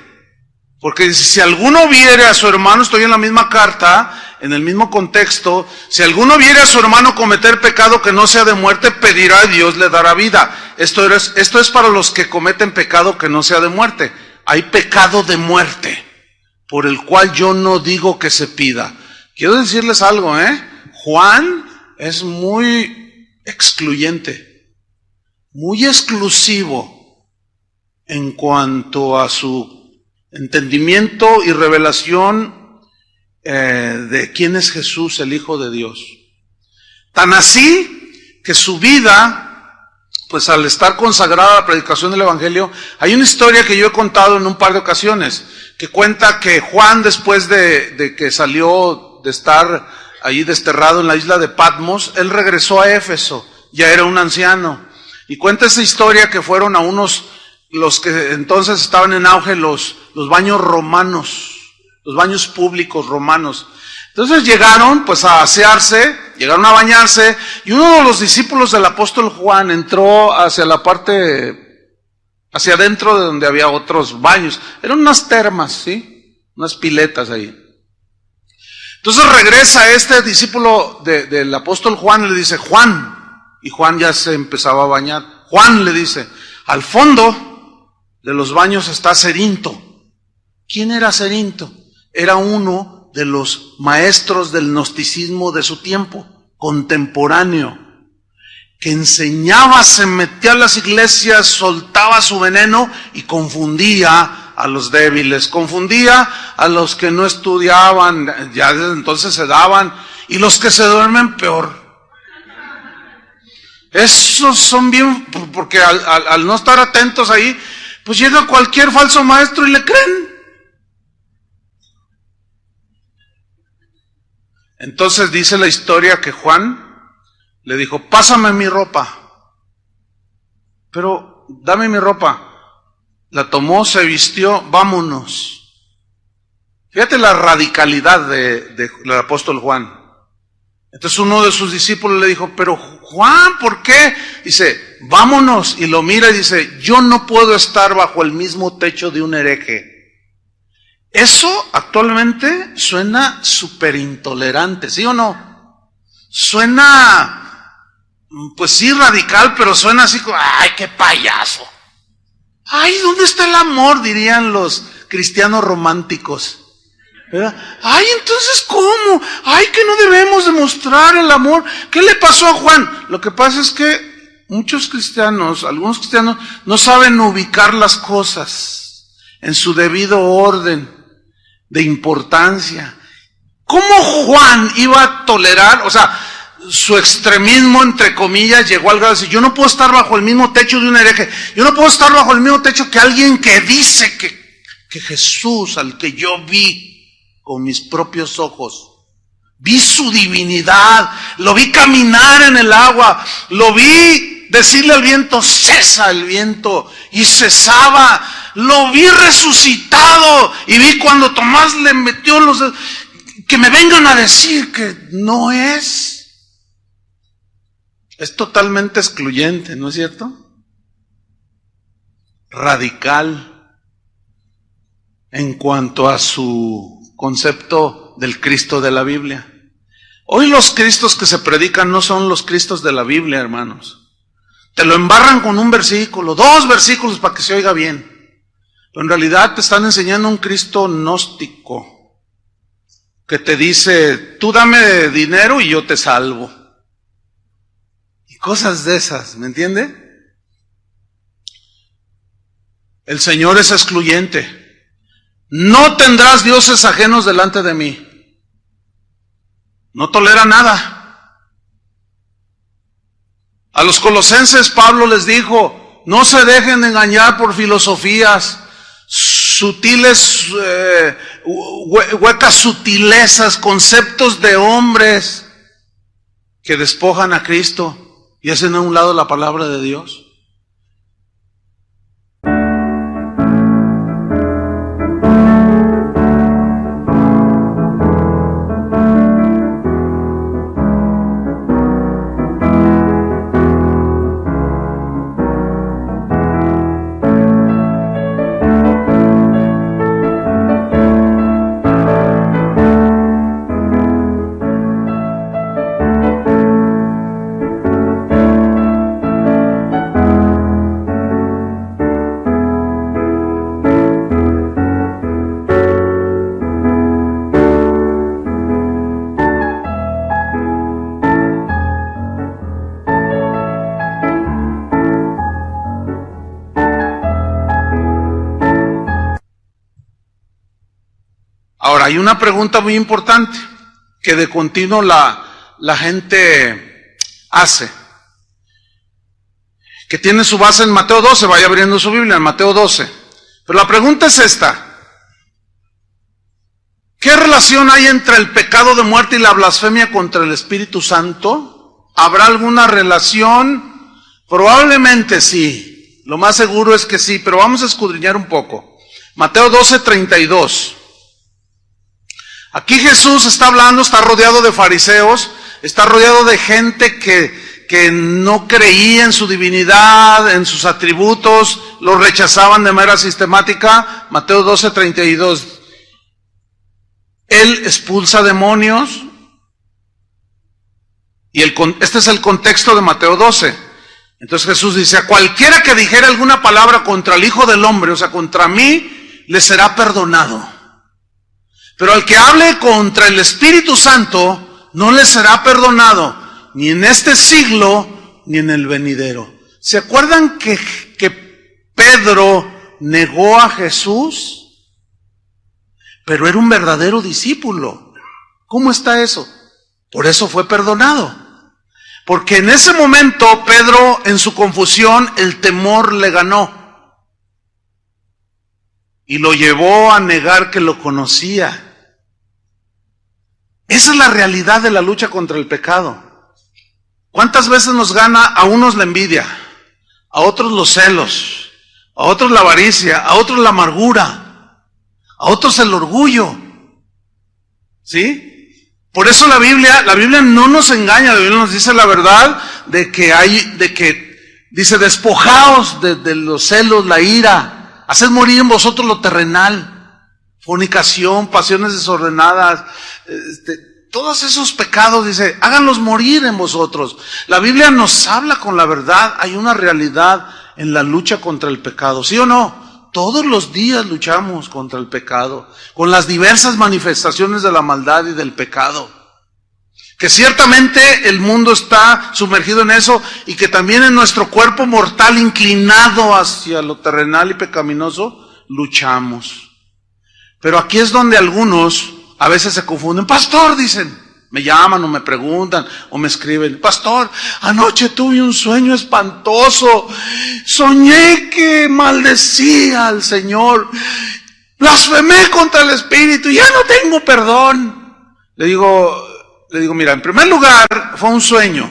Porque dice, si alguno viere a su hermano, estoy en la misma carta, en el mismo contexto, si alguno viere a su hermano cometer pecado que no sea de muerte, pedirá y Dios le dará vida. Esto es para los que cometen pecado que no sea de muerte. Hay pecado de muerte, por el cual yo no digo que se pida. Quiero decirles algo, Juan es muy excluyente, muy exclusivo en cuanto a su entendimiento y revelación de quién es Jesús, el Hijo de Dios. Tan así que su vida, pues al estar consagrada a la predicación del Evangelio, hay una historia que yo he contado en un par de ocasiones, que cuenta que Juan, después de que salió de estar allí desterrado en la isla de Patmos, él regresó a Éfeso, ya era un anciano, y cuenta esa historia que fueron a los que entonces estaban en auge, los baños romanos, los baños públicos romanos. Entonces llegaron pues a asearse, llegaron a bañarse, y uno de los discípulos del apóstol Juan entró hacia la parte, hacia adentro de donde había otros baños. Eran unas termas, ¿sí? Unas piletas ahí. Entonces regresa este discípulo del apóstol Juan y le dice, Juan, y Juan ya se empezaba a bañar. Juan le dice, al fondo de los baños está Cerinto. ¿Quién era Cerinto? Era uno de los maestros del gnosticismo de su tiempo, contemporáneo, que enseñaba, se metía a las iglesias, soltaba su veneno y confundía a los débiles, confundía a los que no estudiaban, ya desde entonces se daban, y los que se duermen peor. Esos son bien, porque al no estar atentos ahí, pues llega cualquier falso maestro y le creen. Entonces dice la historia que Juan le dijo, pásame mi ropa. Pero dame mi ropa. La tomó, se vistió, vámonos. Fíjate la radicalidad del apóstol Juan. Entonces uno de sus discípulos le dijo, pero Juan, ¿por qué? Dice, vámonos. Y lo mira y dice, yo no puedo estar bajo el mismo techo de un hereje. Eso actualmente suena súper intolerante, ¿sí o no? Suena, pues sí, radical, pero suena así como, ¡ay, qué payaso! ¡Ay, ¿dónde está el amor?, dirían los cristianos románticos. ¿Verdad? ¡Ay, entonces cómo! ¡Ay, que no debemos demostrar el amor! ¿Qué le pasó a Juan? Lo que pasa es que muchos cristianos, algunos cristianos, no saben ubicar las cosas en su debido orden de importancia. ¿Cómo Juan iba a tolerar, o sea, su extremismo, entre comillas, llegó al grado de decir, yo no puedo estar bajo el mismo techo de un hereje, yo no puedo estar bajo el mismo techo que alguien que dice que Jesús, al que yo vi con mis propios ojos, vi su divinidad, lo vi caminar en el agua, lo vi decirle al viento, cesa el viento, y cesaba, lo vi resucitado, y vi cuando Tomás le metió los dedos, que me vengan a decir que no es. Es totalmente excluyente, ¿no es cierto? Radical en cuanto a su concepto del Cristo de la Biblia. Hoy los Cristos que se predican no son los Cristos de la Biblia, hermanos. Te lo embarran con un versículo, 2 versículos para que se oiga bien. Pero en realidad te están enseñando un Cristo gnóstico que te dice, tú dame dinero y yo te salvo. Y cosas de esas, ¿me entiende? El Señor es excluyente. No tendrás dioses ajenos delante de mí. No tolera nada. A los colosenses Pablo les dijo, no se dejen engañar por filosofías, sutiles, huecas sutilezas, conceptos de hombres que despojan a Cristo y hacen a un lado la palabra de Dios. Hay una pregunta muy importante que de continuo la gente hace, que tiene su base en Mateo 12, vaya abriendo su Biblia en Mateo 12. Pero la pregunta es esta: ¿qué relación hay entre el pecado de muerte y la blasfemia contra el Espíritu Santo? ¿Habrá alguna relación? Probablemente sí, lo más seguro es que sí, pero vamos a escudriñar un poco. Mateo 12:32. Aquí Jesús está hablando, está rodeado de fariseos, está rodeado de gente que no creía en su divinidad, en sus atributos, lo rechazaban de manera sistemática. Mateo 12:32. Él expulsa demonios, y este es el contexto de Mateo 12. Entonces Jesús dice, a cualquiera que dijera alguna palabra contra el Hijo del Hombre, o sea, contra mí, le será perdonado. Pero al que hable contra el Espíritu Santo, no le será perdonado, ni en este siglo, ni en el venidero. ¿Se acuerdan que Pedro negó a Jesús? Pero era un verdadero discípulo. ¿Cómo está eso? Por eso fue perdonado. Porque en ese momento Pedro, en su confusión, el temor le ganó. Y lo llevó a negar que lo conocía. Esa es la realidad de la lucha contra el pecado. ¿Cuántas veces nos gana a unos la envidia, a otros los celos, a otros la avaricia, a otros la amargura, a otros el orgullo? ¿Sí? Por eso la Biblia no nos engaña, la Biblia nos dice la verdad de que dice, despojaos de los celos, la ira, haced morir en vosotros lo terrenal, fornicación, pasiones desordenadas, todos esos pecados, dice, háganlos morir en vosotros. La Biblia nos habla con la verdad, hay una realidad en la lucha contra el pecado, ¿sí o no? Todos los días luchamos contra el pecado, con las diversas manifestaciones de la maldad y del pecado. Que ciertamente el mundo está sumergido en eso y que también en nuestro cuerpo mortal inclinado hacia lo terrenal y pecaminoso, luchamos. Pero aquí es donde algunos a veces se confunden. Pastor, dicen, me llaman o me preguntan o me escriben, pastor, anoche tuve un sueño espantoso, soñé que maldecía al Señor, blasfemé contra el Espíritu, ya no tengo perdón. Le digo, mira, en primer lugar, fue un sueño.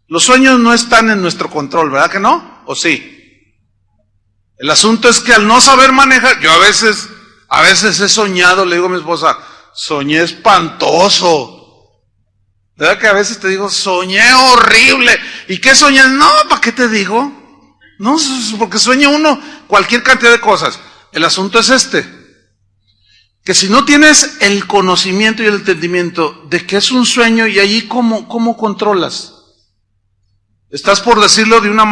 Los sueños no están en nuestro control, ¿verdad que no? ¿O sí? El asunto es que al no saber manejar, yo a veces he soñado, le digo a mi esposa, soñé espantoso. ¿Verdad que a veces te digo, soñé horrible? ¿Y qué soñé? No, ¿para qué te digo? No, porque sueña uno cualquier cantidad de cosas. El asunto es que si no tienes el conocimiento y el entendimiento de que es un sueño, y allí ¿cómo controlas? Estás, por decirlo de una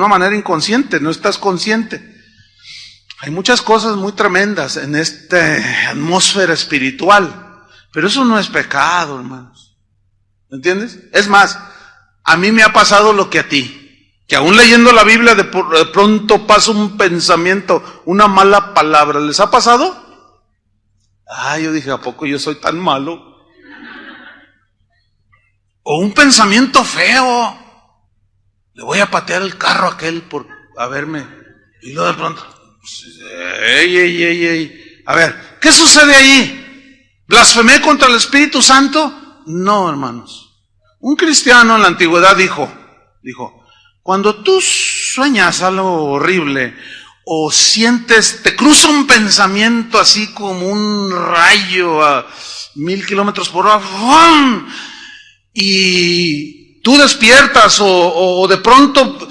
manera inconsciente, no estás consciente. Hay muchas cosas muy tremendas en esta atmósfera espiritual, pero eso no es pecado, hermanos. ¿Me entiendes? Es más, a mí me ha pasado lo que a ti, que aún leyendo la Biblia de pronto pasa un pensamiento, una mala palabra. ¿Les ha pasado? Yo dije, ¿a poco yo soy tan malo? O un pensamiento feo, le voy a patear el carro a aquel por haberme, y luego de pronto, a ver, ¿qué sucede ahí? ¿Blasfemé contra el Espíritu Santo? No, hermanos. Un cristiano en la antigüedad dijo, cuando tú sueñas algo horrible, o sientes, te cruza un pensamiento así como un rayo a 1000 kilómetros por hora, ¡fum! Y tú despiertas o de pronto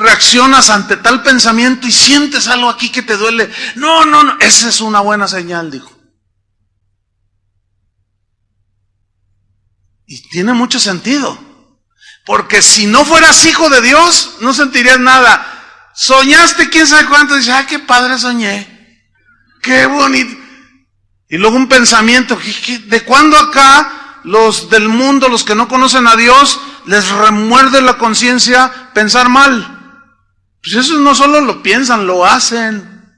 reaccionas ante tal pensamiento y sientes algo aquí que te duele. No, esa es una buena señal, dijo. Y tiene mucho sentido, porque si no fueras hijo de Dios, no sentirías nada. Soñaste quién sabe cuánto, dices, qué padre soñé, qué bonito. Y luego un pensamiento, ¿de cuándo acá los del mundo, los que no conocen a Dios, les remuerde la conciencia pensar mal? Pues eso no solo lo piensan, lo hacen.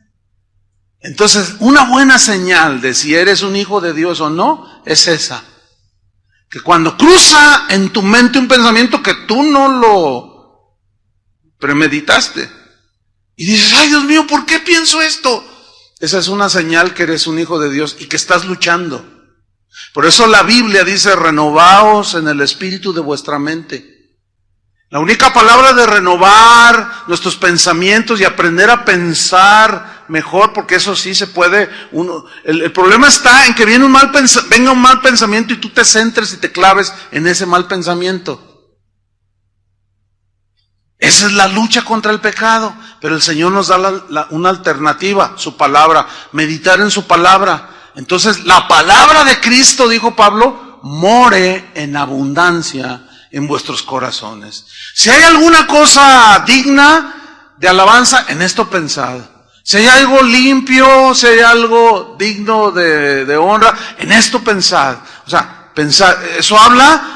Entonces, una buena señal de si eres un hijo de Dios o no, es esa. Que cuando cruza en tu mente un pensamiento que tú no lo premeditaste, y dices, ay Dios mío, ¿por qué pienso esto? Esa es una señal que eres un hijo de Dios y que estás luchando. Por eso la Biblia dice, renovaos en el espíritu de vuestra mente. La única palabra de renovar nuestros pensamientos y aprender a pensar mejor, porque eso sí se puede. El problema está en que venga un mal pensamiento y tú te centres y te claves en ese mal pensamiento. Esa es la lucha contra el pecado, pero el Señor nos da una alternativa, su palabra, meditar en su palabra. Entonces, la palabra de Cristo, dijo Pablo, more en abundancia en vuestros corazones. Si hay alguna cosa digna de alabanza, en esto pensad. Si hay algo limpio, si hay algo digno de honra, en esto pensad. O sea, pensad, eso habla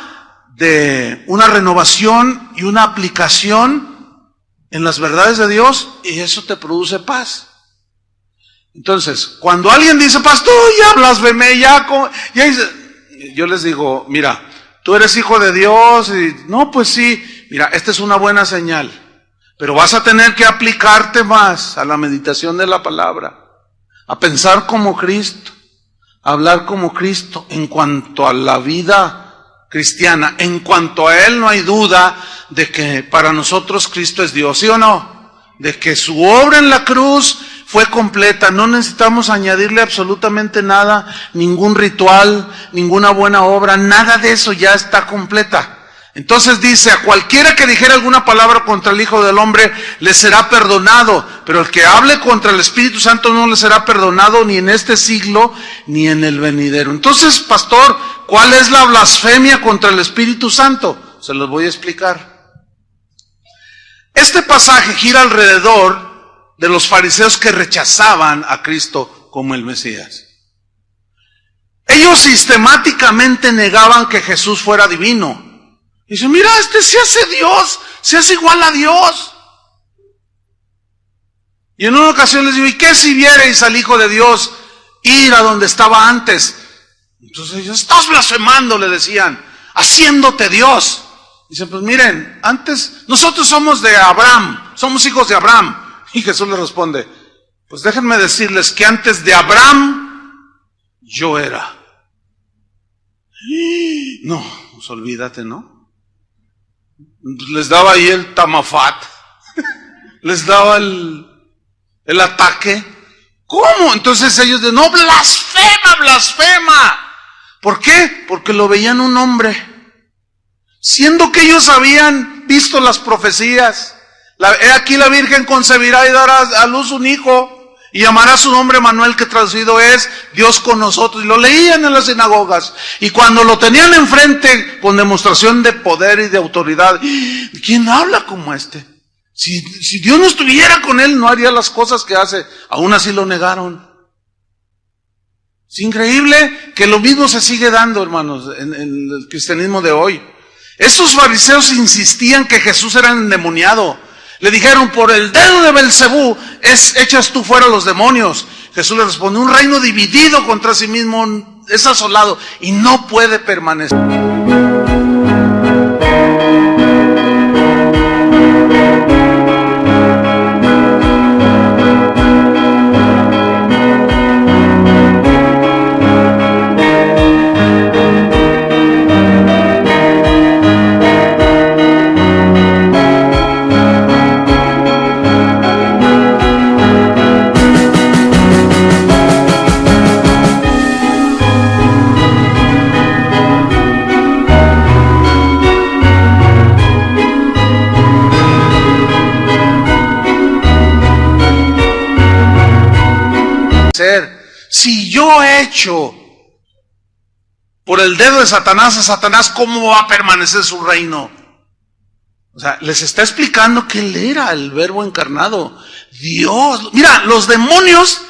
de una renovación y una aplicación en las verdades de Dios, y eso te produce paz. Entonces, cuando alguien dice, pastor, ya blasfemé, yo les digo, mira, tú eres hijo de Dios, y no, pues sí, mira, esta es una buena señal, pero vas a tener que aplicarte más a la meditación de la palabra, a pensar como Cristo, a hablar como Cristo en cuanto a la vida cristiana. En cuanto a Él, no hay duda de que para nosotros Cristo es Dios, ¿sí o no? De que su obra en la cruz fue completa, no necesitamos añadirle absolutamente nada, ningún ritual, ninguna buena obra, nada de eso ya está completa. Entonces dice, a cualquiera que dijera alguna palabra contra el Hijo del Hombre, le será perdonado, pero el que hable contra el Espíritu Santo no le será perdonado ni en este siglo, ni en el venidero. Entonces, pastor, ¿cuál es la blasfemia contra el Espíritu Santo? Se los voy a explicar. Este pasaje gira alrededor de los fariseos que rechazaban a Cristo como el Mesías. Ellos sistemáticamente negaban que Jesús fuera divino. Dicen, mira, este se hace Dios, se hace igual a Dios. Y en una ocasión les digo, ¿y qué si vierais al Hijo de Dios ir a donde estaba antes? Entonces ellos, estás blasfemando, le decían, haciéndote Dios. Dicen, pues miren, antes, nosotros somos de Abraham, somos hijos de Abraham. Y Jesús les responde, pues déjenme decirles que antes de Abraham, yo era. No, pues olvídate, ¿no? Les daba ahí el tamafat, les daba el ataque. ¿Cómo? Entonces ellos de no, blasfema, blasfema. ¿Por qué? Porque lo veían un hombre, siendo que ellos habían visto las profecías. He aquí la Virgen concebirá y dará a luz un hijo, y llamará su nombre Manuel, que traducido es Dios con nosotros. Y lo leían en las sinagogas. Y cuando lo tenían enfrente con demostración de poder y de autoridad, ¿quién habla como este? Si Dios no estuviera con él, no haría las cosas que hace. Aún así lo negaron. Es increíble que lo mismo se sigue dando, hermanos, en el cristianismo de hoy. Estos fariseos insistían que Jesús era endemoniado. Le dijeron, por el dedo de Belcebú echas tú fuera los demonios. Jesús le responde, un reino dividido contra sí mismo es asolado y no puede permanecer. Si yo echo por el dedo de Satanás a Satanás, ¿cómo va a permanecer su reino? O sea, les está explicando que él era el Verbo encarnado, Dios. Mira, los demonios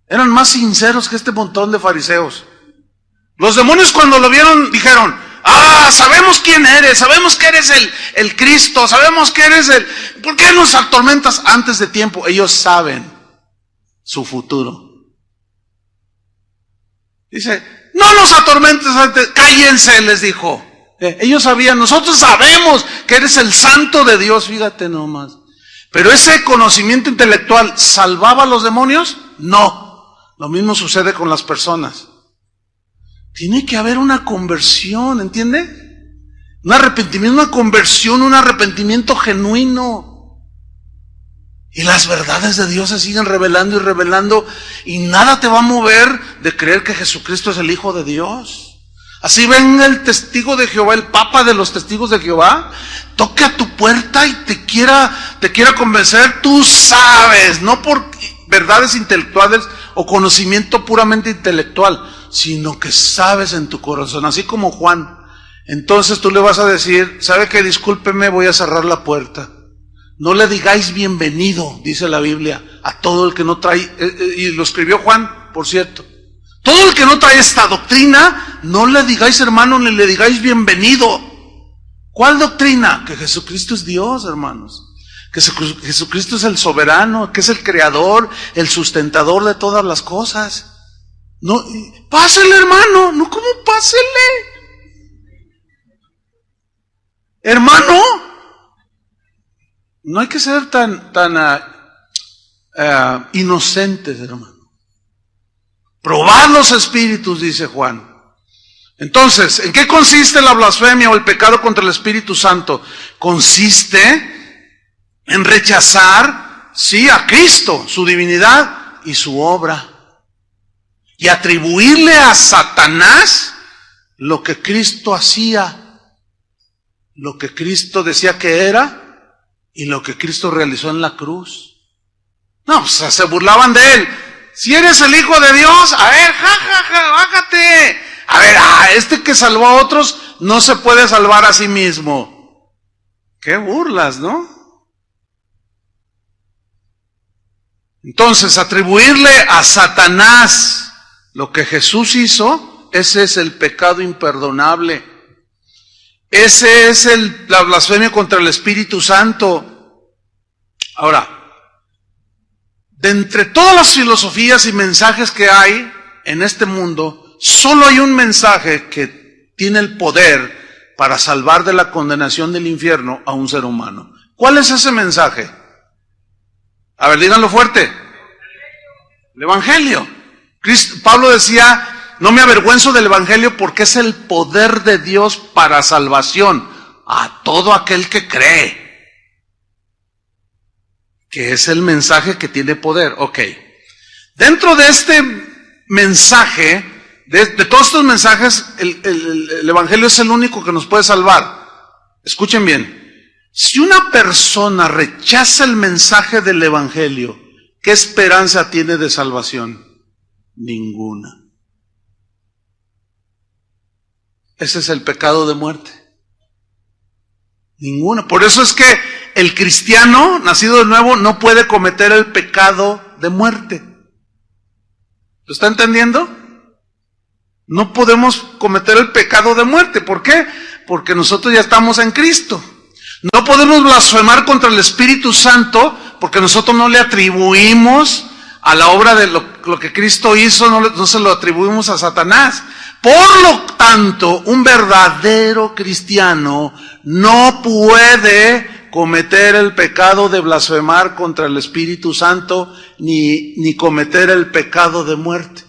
eran más sinceros que este montón de fariseos. Los demonios cuando lo vieron dijeron, sabemos quién eres, sabemos que eres el Cristo, sabemos que eres ¿por qué nos atormentas antes de tiempo? Ellos saben su futuro. Dice, no nos atormentes antes, cállense, les dijo. Ellos sabían, nosotros sabemos que eres el santo de Dios, fíjate nomás. Pero ese conocimiento intelectual, ¿salvaba a los demonios? No. Lo mismo sucede con las personas. Tiene que haber una conversión, ¿entiende? Un arrepentimiento, una conversión, un arrepentimiento genuino. Y las verdades de Dios se siguen revelando y revelando, y nada te va a mover de creer que Jesucristo es el Hijo de Dios. Así ven el testigo de Jehová, el Papa de los testigos de Jehová, toque a tu puerta y te quiera convencer, tú sabes, no por verdades intelectuales o conocimiento puramente intelectual, sino que sabes en tu corazón, así como Juan. Entonces tú le vas a decir, ¿sabe qué? Discúlpeme, voy a cerrar la puerta. No le digáis bienvenido, dice la Biblia, a todo el que no trae, y lo escribió Juan, por cierto. Todo el que no trae esta doctrina, no le digáis hermano, ni le digáis bienvenido. ¿Cuál doctrina? Que Jesucristo es Dios, hermanos. Que Jesucristo es el soberano, que es el creador, el sustentador de todas las cosas. No, pásele, hermano, no, ¿cómo pásele? Hermano, no hay que ser tan inocentes, hermano. Probad los espíritus, dice Juan. Entonces, ¿en qué consiste la blasfemia o el pecado contra el Espíritu Santo? Consiste en rechazar, sí, a Cristo, su divinidad y su obra, y atribuirle a Satanás lo que Cristo hacía. lo que Cristo decía que era y lo que Cristo realizó en la cruz. No, o sea, se burlaban de él. Si eres el Hijo de Dios, a ver, bájate. A ver, este que salvó a otros no se puede salvar a sí mismo. Qué burlas, ¿no? Entonces, atribuirle a Satanás lo que Jesús hizo, ese es el pecado imperdonable. Ese es la blasfemia contra el Espíritu Santo. Ahora, de entre todas las filosofías y mensajes que hay en este mundo, solo hay un mensaje que tiene el poder para salvar de la condenación del infierno a un ser humano. ¿Cuál es ese mensaje? A ver, díganlo fuerte. El Evangelio. Pablo decía, no me avergüenzo del Evangelio porque es el poder de Dios para salvación a todo aquel que cree. Que es el mensaje que tiene poder. Ok. Dentro de este mensaje, de todos estos mensajes, el Evangelio es el único que nos puede salvar. Escuchen bien. Si una persona rechaza el mensaje del Evangelio, ¿qué esperanza tiene de salvación? Ninguna. Ese es el pecado de muerte. Ninguna. Por eso es que el cristiano nacido de nuevo no puede cometer el pecado de muerte. ¿Lo está entendiendo? No podemos cometer el pecado de muerte. ¿Por qué? Porque nosotros ya estamos en Cristo. No podemos blasfemar contra el Espíritu Santo porque nosotros no le atribuimos a la obra de lo que Cristo hizo, no se lo atribuimos a Satanás. Por lo tanto, un verdadero cristiano no puede cometer el pecado de blasfemar contra el Espíritu Santo ni cometer el pecado de muerte.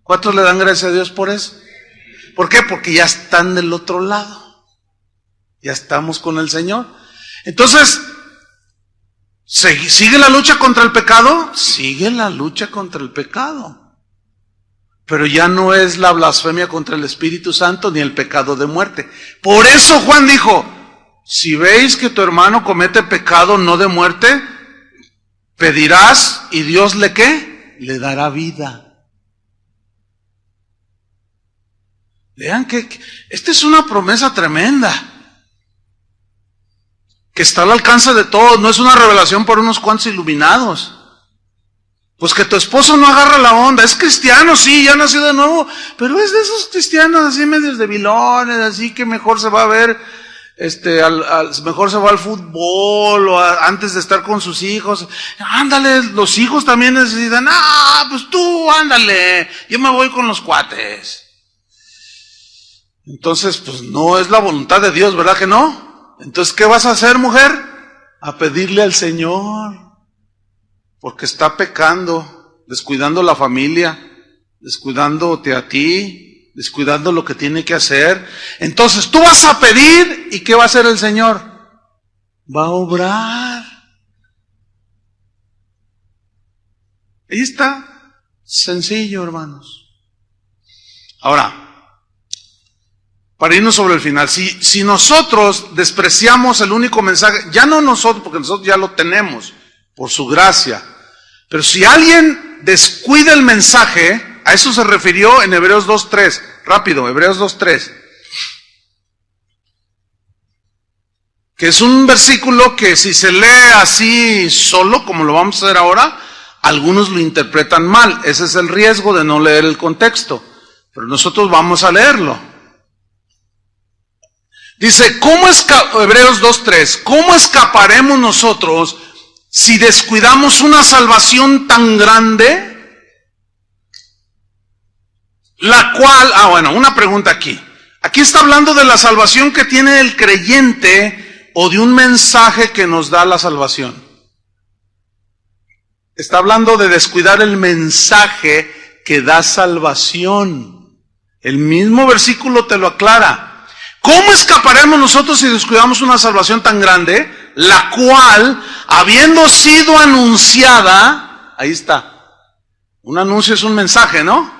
¿Cuántos le dan gracias a Dios por eso? ¿Por qué? Porque ya están del otro lado. Ya estamos con el Señor. Entonces, ¿sigue la lucha contra el pecado? Sigue la lucha contra el pecado. Pero ya no es la blasfemia contra el Espíritu Santo ni el pecado de muerte. Por eso Juan dijo, si veis que tu hermano comete pecado no de muerte, pedirás y Dios le ¿qué? Le dará vida. Vean que esta es una promesa tremenda, que está al alcance de todos, no es una revelación por unos cuantos iluminados. Pues que tu esposo no agarra la onda, es cristiano, sí, ya nació de nuevo, pero es de esos cristianos así medios debilones, así que mejor se va a ver, mejor se va al fútbol o antes de estar con sus hijos. Ándale, los hijos también necesitan, pues tú, ándale, yo me voy con los cuates. Entonces, pues no es la voluntad de Dios, ¿verdad que no? Entonces, ¿qué vas a hacer, mujer? A pedirle al Señor, porque está pecando, descuidando la familia, descuidándote a ti, descuidando lo que tiene que hacer. Entonces, tú vas a pedir, ¿y qué va a hacer el Señor? Va a obrar. Ahí está, sencillo, hermanos. Ahora, para irnos sobre el final, si nosotros despreciamos el único mensaje, ya no nosotros, porque nosotros ya lo tenemos, por su gracia, pero si alguien descuida el mensaje, a eso se refirió en Hebreos 2.3, rápido, Hebreos 2.3, que es un versículo que si se lee así solo, como lo vamos a hacer ahora, algunos lo interpretan mal, ese es el riesgo de no leer el contexto, pero nosotros vamos a leerlo. Dice, Hebreos 2.3, ¿cómo escaparemos nosotros si descuidamos una salvación tan grande? La cual, una pregunta aquí. Aquí está hablando de la salvación que tiene el creyente o de un mensaje que nos da la salvación. Está hablando de descuidar el mensaje que da salvación. El mismo versículo te lo aclara. ¿Cómo escaparemos nosotros si descuidamos una salvación tan grande? La cual, habiendo sido anunciada, ahí está. Un anuncio es un mensaje, ¿no?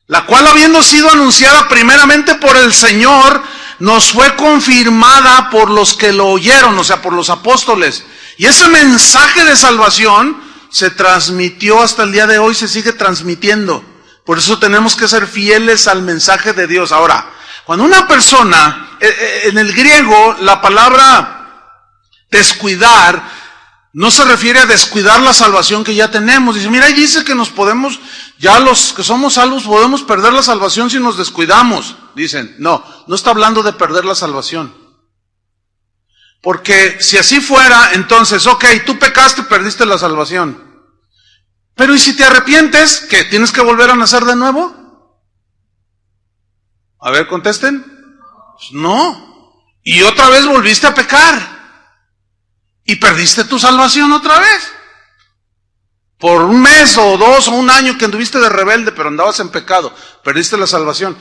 La cual, habiendo sido anunciada primeramente por el Señor, nos fue confirmada por los que lo oyeron, o sea, por los apóstoles. Y ese mensaje de salvación se transmitió hasta el día de hoy, se sigue transmitiendo. Por eso tenemos que ser fieles al mensaje de Dios. Ahora, cuando una persona, en el griego, la palabra descuidar no se refiere a descuidar la salvación que ya tenemos. Dice, mira, ahí dice que nos podemos, ya los que somos salvos podemos perder la salvación si nos descuidamos. Dicen, no está hablando de perder la salvación. Porque si así fuera, entonces, ok, tú pecaste, perdiste la salvación. Pero ¿y si te arrepientes? ¿Qué? ¿Tienes que volver a nacer de nuevo? A ver, contesten. Pues no. Y otra vez volviste a pecar. Y perdiste tu salvación otra vez. Por un mes o 2 o un año que anduviste de rebelde, pero andabas en pecado, perdiste la salvación.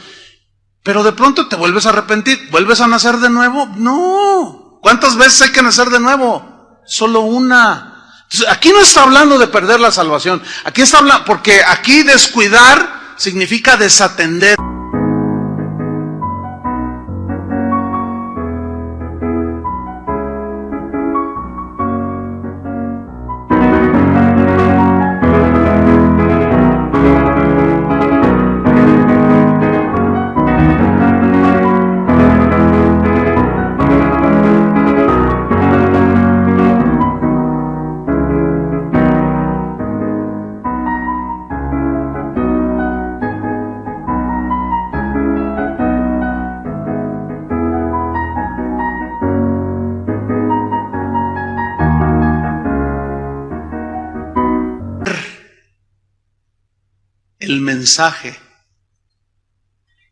Pero de pronto te vuelves a arrepentir, ¿vuelves a nacer de nuevo? No. ¿Cuántas veces hay que nacer de nuevo? Solo una. Entonces, aquí no está hablando de perder la salvación. Aquí está hablando, porque aquí descuidar significa desatender. El mensaje.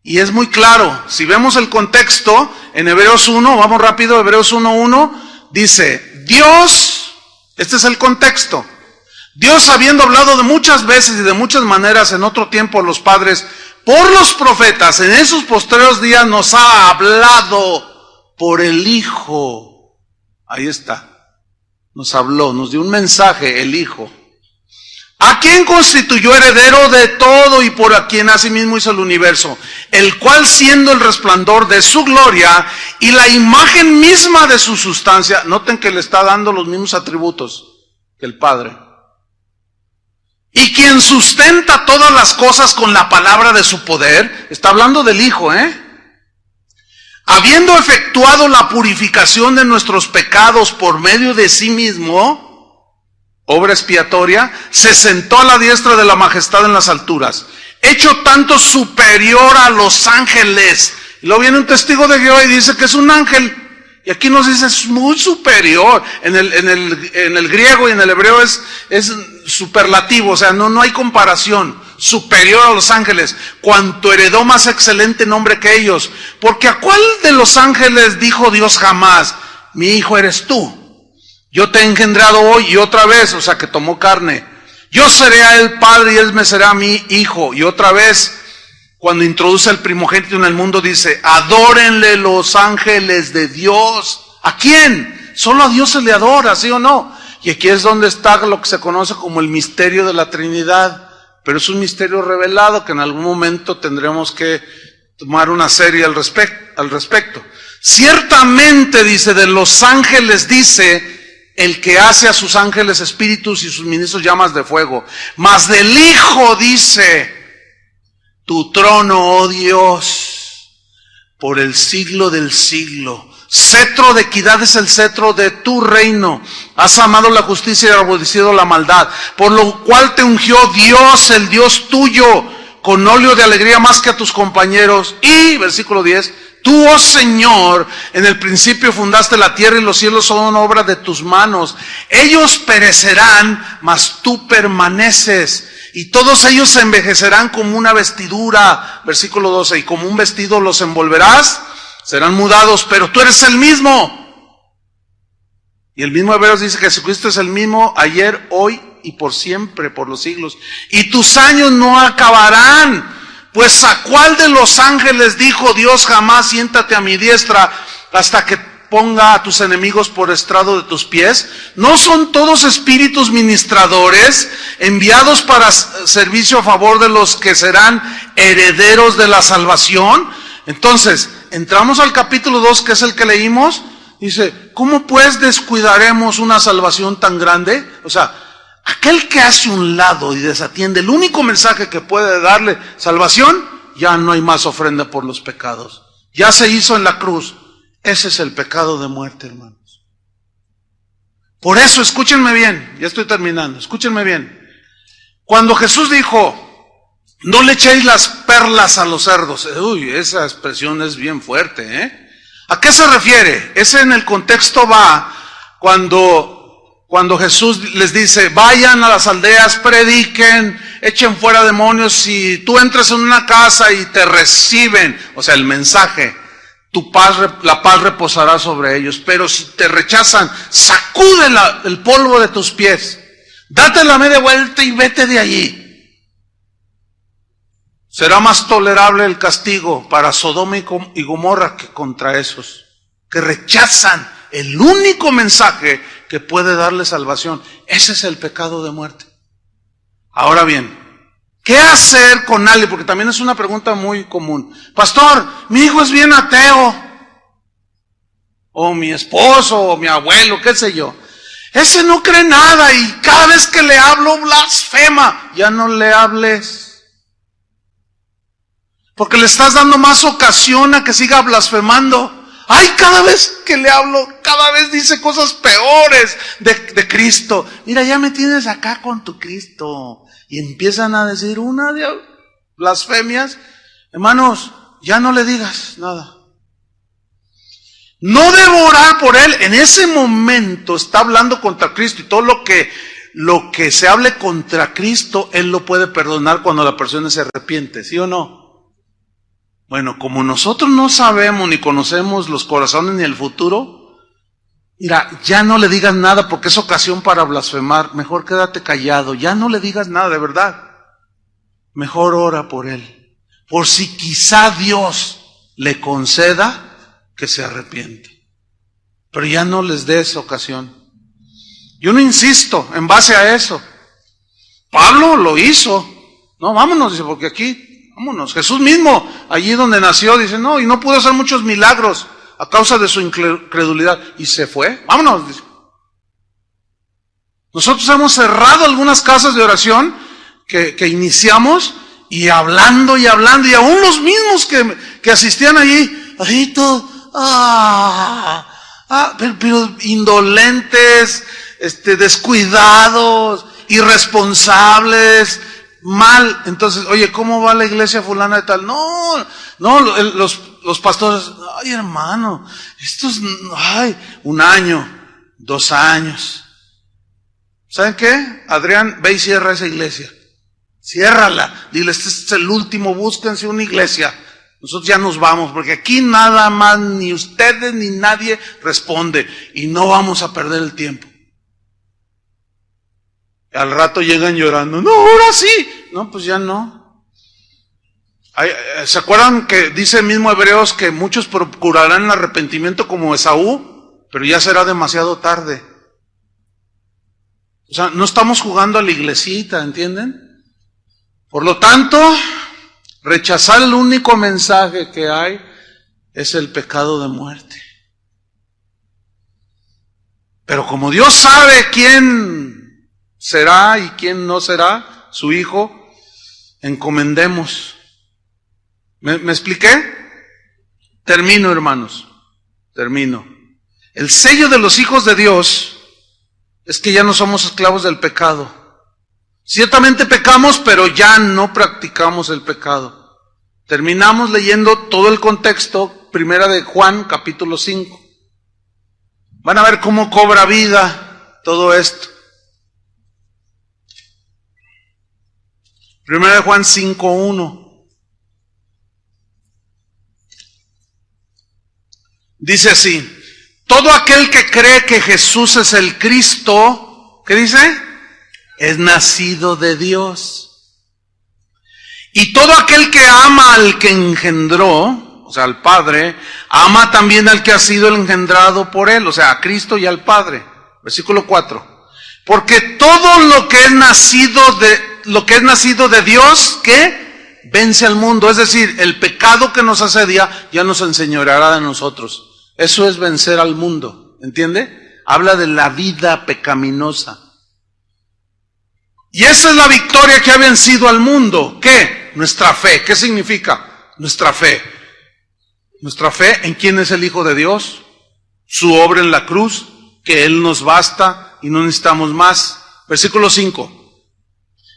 Y es muy claro, si vemos el contexto, en Hebreos 1, vamos rápido, Hebreos 1:1, dice, Dios, este es el contexto, Dios habiendo hablado de muchas veces y de muchas maneras en otro tiempo a los padres, por los profetas, en esos postreros días nos ha hablado por el Hijo. Ahí está, nos habló, nos dio un mensaje, el Hijo. ¿A quién constituyó heredero de todo y por a quien asimismo hizo el universo? El cual siendo el resplandor de su gloria y la imagen misma de su sustancia, noten que le está dando los mismos atributos que el Padre. Y quien sustenta todas las cosas con la palabra de su poder, está hablando del Hijo, habiendo efectuado la purificación de nuestros pecados por medio de sí mismo, obra expiatoria, se sentó a la diestra de la majestad en las alturas, hecho tanto superior a los ángeles. Y luego viene un testigo de Jehová y dice que es un ángel. Y aquí nos dice es muy superior. En el griego y en el hebreo es superlativo, o sea, no hay comparación. Superior a los ángeles, cuanto heredó más excelente nombre que ellos. Porque ¿a cuál de los ángeles dijo Dios jamás, mi hijo eres tú? Yo te he engendrado hoy y otra vez, o sea que tomó carne. Yo seré a él padre y él me será mi hijo. Y otra vez, cuando introduce el primogénito en el mundo, dice, adórenle los ángeles de Dios. ¿A quién? Solo a Dios se le adora, ¿sí o no? Y aquí es donde está lo que se conoce como el misterio de la Trinidad. Pero es un misterio revelado que en algún momento tendremos que tomar una serie al respecto. Ciertamente, dice, de los ángeles dice, el que hace a sus ángeles espíritus y sus ministros llamas de fuego. Mas del Hijo dice, tu trono, oh Dios, por el siglo del siglo. Cetro de equidad es el cetro de tu reino. Has amado la justicia y aborrecido la maldad. Por lo cual te ungió Dios, el Dios tuyo, con óleo de alegría más que a tus compañeros. Y, versículo 10, tú, oh Señor, en el principio fundaste la tierra y los cielos son obra de tus manos. Ellos perecerán, mas tú permaneces. Y todos ellos se envejecerán como una vestidura. Versículo 12, y como un vestido los envolverás, serán mudados, pero tú eres el mismo. Y el mismo Hebreos dice que Jesucristo es el mismo ayer, hoy y por siempre, por los siglos. Y tus años no acabarán. Pues ¿a cuál de los ángeles dijo Dios jamás siéntate a mi diestra hasta que ponga a tus enemigos por estrado de tus pies? ¿No son todos espíritus ministradores enviados para servicio a favor de los que serán herederos de la salvación? Entonces, entramos al capítulo 2, que es el que leímos, dice, ¿cómo pues descuidaremos una salvación tan grande? O sea, aquel que hace un lado y desatiende el único mensaje que puede darle salvación, ya no hay más ofrenda por los pecados. Ya se hizo en la cruz. Ese es el pecado de muerte, hermanos. Por eso, escúchenme bien, ya estoy terminando, escúchenme bien. Cuando Jesús dijo, no le echéis las perlas a los cerdos. Uy, esa expresión es bien fuerte, ¿eh? ¿A qué se refiere? Ese en el contexto va cuando Jesús les dice, vayan a las aldeas, prediquen, echen fuera demonios. Si tú entras en una casa y te reciben, o sea, el mensaje, la paz reposará sobre ellos. Pero si te rechazan, sacude el polvo de tus pies, date la media vuelta y vete de allí. Será más tolerable el castigo para Sodoma y Gomorra que contra esos que rechazan el único mensaje que puede darle salvación. Ese es el pecado de muerte. Ahora bien, ¿qué hacer con alguien? Porque también es una pregunta muy común. Pastor, mi hijo es bien ateo. O mi esposo, o mi abuelo, qué sé yo. Ese no cree nada y cada vez que le hablo blasfema. Ya no le hables. Porque le estás dando más ocasión a que siga blasfemando. Ay, cada vez que le hablo, cada vez dice cosas peores de Cristo. Mira, ya me tienes acá con tu Cristo. Y empiezan a decir una de blasfemias. Hermanos, ya no le digas nada. No debo orar por él. En ese momento está hablando contra Cristo. Y todo lo que se hable contra Cristo, él lo puede perdonar cuando la persona se arrepiente. ¿Sí o no? Bueno, como nosotros no sabemos ni conocemos los corazones ni el futuro, mira, ya no le digas nada porque es ocasión para blasfemar. Mejor quédate callado, ya no le digas nada, de verdad. Mejor ora por él. Por si quizá Dios le conceda que se arrepiente. Pero ya no les des ocasión. Yo no insisto en base a eso. Pablo lo hizo. No, vámonos, dice, porque aquí... Vámonos. Jesús mismo, allí donde nació, dice, no, y no pudo hacer muchos milagros a causa de su incredulidad. Y se fue. Vámonos, dice. Nosotros hemos cerrado algunas casas de oración que iniciamos y hablando, y aún los mismos que asistían allí, así todo, pero indolentes, descuidados, irresponsables, mal. Entonces, oye, ¿cómo va la iglesia fulana de tal? No, los pastores, ay hermano, un año, 2 años. ¿Saben qué? Adrián, ve y cierra esa iglesia. Ciérrala. Dile, este es el último, búsquense una iglesia. Nosotros ya nos vamos, porque aquí nada más, ni ustedes ni nadie responde. Y no vamos a perder el tiempo. Al rato llegan llorando, no, ahora sí. No, pues ya no. ¿Se acuerdan que dice el mismo Hebreos que muchos procurarán el arrepentimiento como Esaú? Pero ya será demasiado tarde. O sea, no estamos jugando a la iglesita, ¿entienden? Por lo tanto, rechazar el único mensaje que hay es el pecado de muerte. Pero como Dios sabe quién será y quién no será su hijo, encomendemos. ¿Me expliqué? Termino, hermanos. Termino. El sello de los hijos de Dios es que ya no somos esclavos del pecado. Ciertamente pecamos, pero ya no practicamos el pecado. Terminamos leyendo todo el contexto, primera de Juan, capítulo 5. Van a ver cómo cobra vida todo esto. Primera de Juan 5:1. Dice así: todo aquel que cree que Jesús es el Cristo, ¿qué dice? Es nacido de Dios. Y todo aquel que ama al que engendró, o sea, al Padre, ama también al que ha sido engendrado por él, o sea, a Cristo y al Padre. Versículo 4. Porque todo lo que es nacido de Dios, ¿qué? vence al mundo, es decir, el pecado que nos asedia ya nos enseñoreará de nosotros. Eso es vencer al mundo, ¿entiende? Habla de la vida pecaminosa. Y esa es la victoria que ha vencido al mundo. ¿Qué? Nuestra fe. ¿Qué significa? Nuestra fe. Nuestra fe en quién es el Hijo de Dios, su obra en la cruz, que Él nos basta y no necesitamos más. Versículo 5.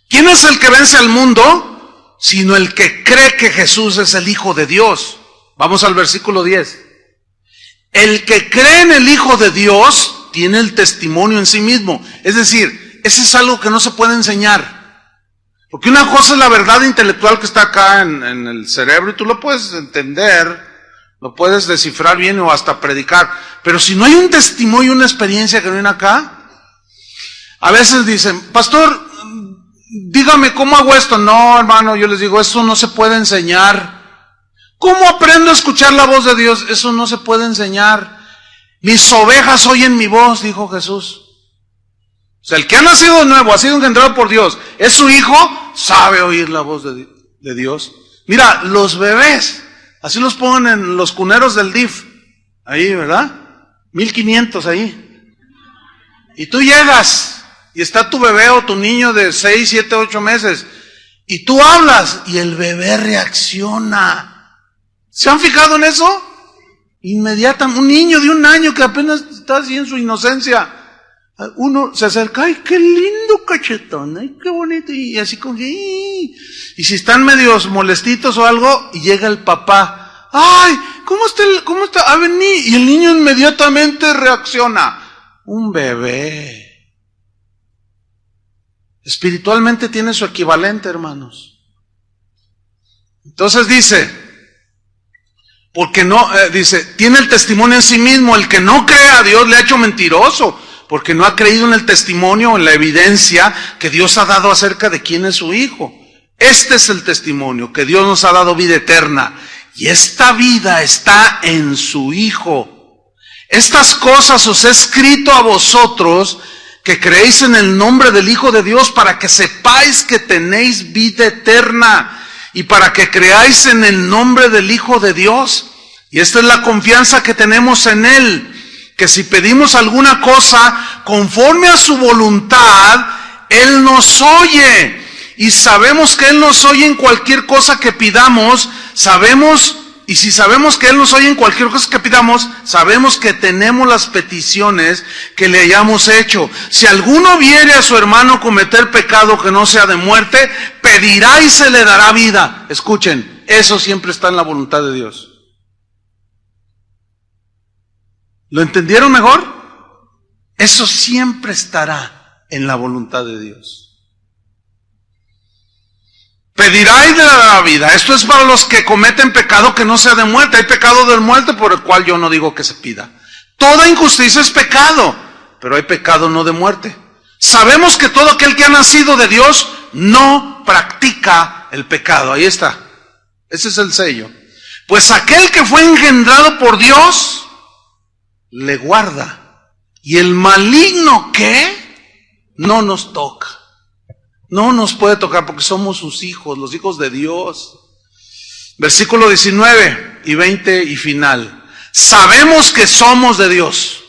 ¿Quién es el que vence al mundo? Sino el que cree que Jesús es el Hijo de Dios. Vamos al versículo 10. El que cree en el Hijo de Dios tiene el testimonio en sí mismo. Es decir, ese es algo que no se puede enseñar. Porque una cosa es la verdad intelectual que está acá en el cerebro y tú lo puedes entender, lo puedes descifrar bien o hasta predicar. Pero si no hay un testimonio, una experiencia que viene acá, a veces dicen, pastor, dígame cómo hago esto. No, hermano, yo les digo, eso no se puede enseñar. ¿Cómo aprendo a escuchar la voz de Dios? Eso no se puede enseñar. Mis ovejas oyen mi voz, dijo Jesús. O sea, el que ha nacido de nuevo, ha sido engendrado por Dios, es su hijo, sabe oír la voz de Dios. Mira, los bebés, así los ponen en los cuneros del DIF, ahí, ¿verdad? 1500 ahí. Y tú llegas, y está tu bebé o tu niño de 6, 7, 8 meses, y tú hablas, y el bebé reacciona. ¿Se han fijado en eso? Inmediatamente, un niño de 1 año que apenas está así en su inocencia, uno se acerca, ay, qué lindo cachetón, ay, qué bonito, y así como que, y si están medios molestitos o algo, y llega el papá, ay, ¿cómo está? Ah, vení, y el niño inmediatamente reacciona. Un bebé. Espiritualmente tiene su equivalente, hermanos. Entonces dice, porque no, dice, tiene el testimonio en sí mismo, el que no cree a Dios le ha hecho mentiroso, porque no ha creído en el testimonio, en la evidencia que Dios ha dado acerca de quién es su Hijo. Este es el testimonio, que Dios nos ha dado vida eterna, y esta vida está en su Hijo. Estas cosas os he escrito a vosotros, que creéis en el nombre del Hijo de Dios, para que sepáis que tenéis vida eterna, y para que creáis en el nombre del Hijo de Dios. Y esta es la confianza que tenemos en Él, que si pedimos alguna cosa conforme a su voluntad, Él nos oye. Y sabemos que Él nos oye en cualquier cosa que pidamos. Y si sabemos que Él nos oye en cualquier cosa que pidamos, sabemos que tenemos las peticiones que le hayamos hecho. Si alguno viere a su hermano cometer pecado que no sea de muerte, pedirá y se le dará vida. Escuchen, eso siempre está en la voluntad de Dios. ¿Lo entendieron mejor? Eso siempre estará en la voluntad de Dios. Pedirá y le dará vida. Esto es para los que cometen pecado que no sea de muerte. Hay pecado de muerte por el cual yo no digo que se pida. Toda injusticia es pecado, pero hay pecado no de muerte. Sabemos que todo aquel que ha nacido de Dios no practica el pecado. Ahí está. Ese es el sello. Pues aquel que fue engendrado por Dios le guarda, y el maligno, ¿qué? No nos toca, no nos puede tocar, porque somos sus hijos, los hijos de Dios. Versículo 19 y 20 y final. Sabemos que somos de Dios,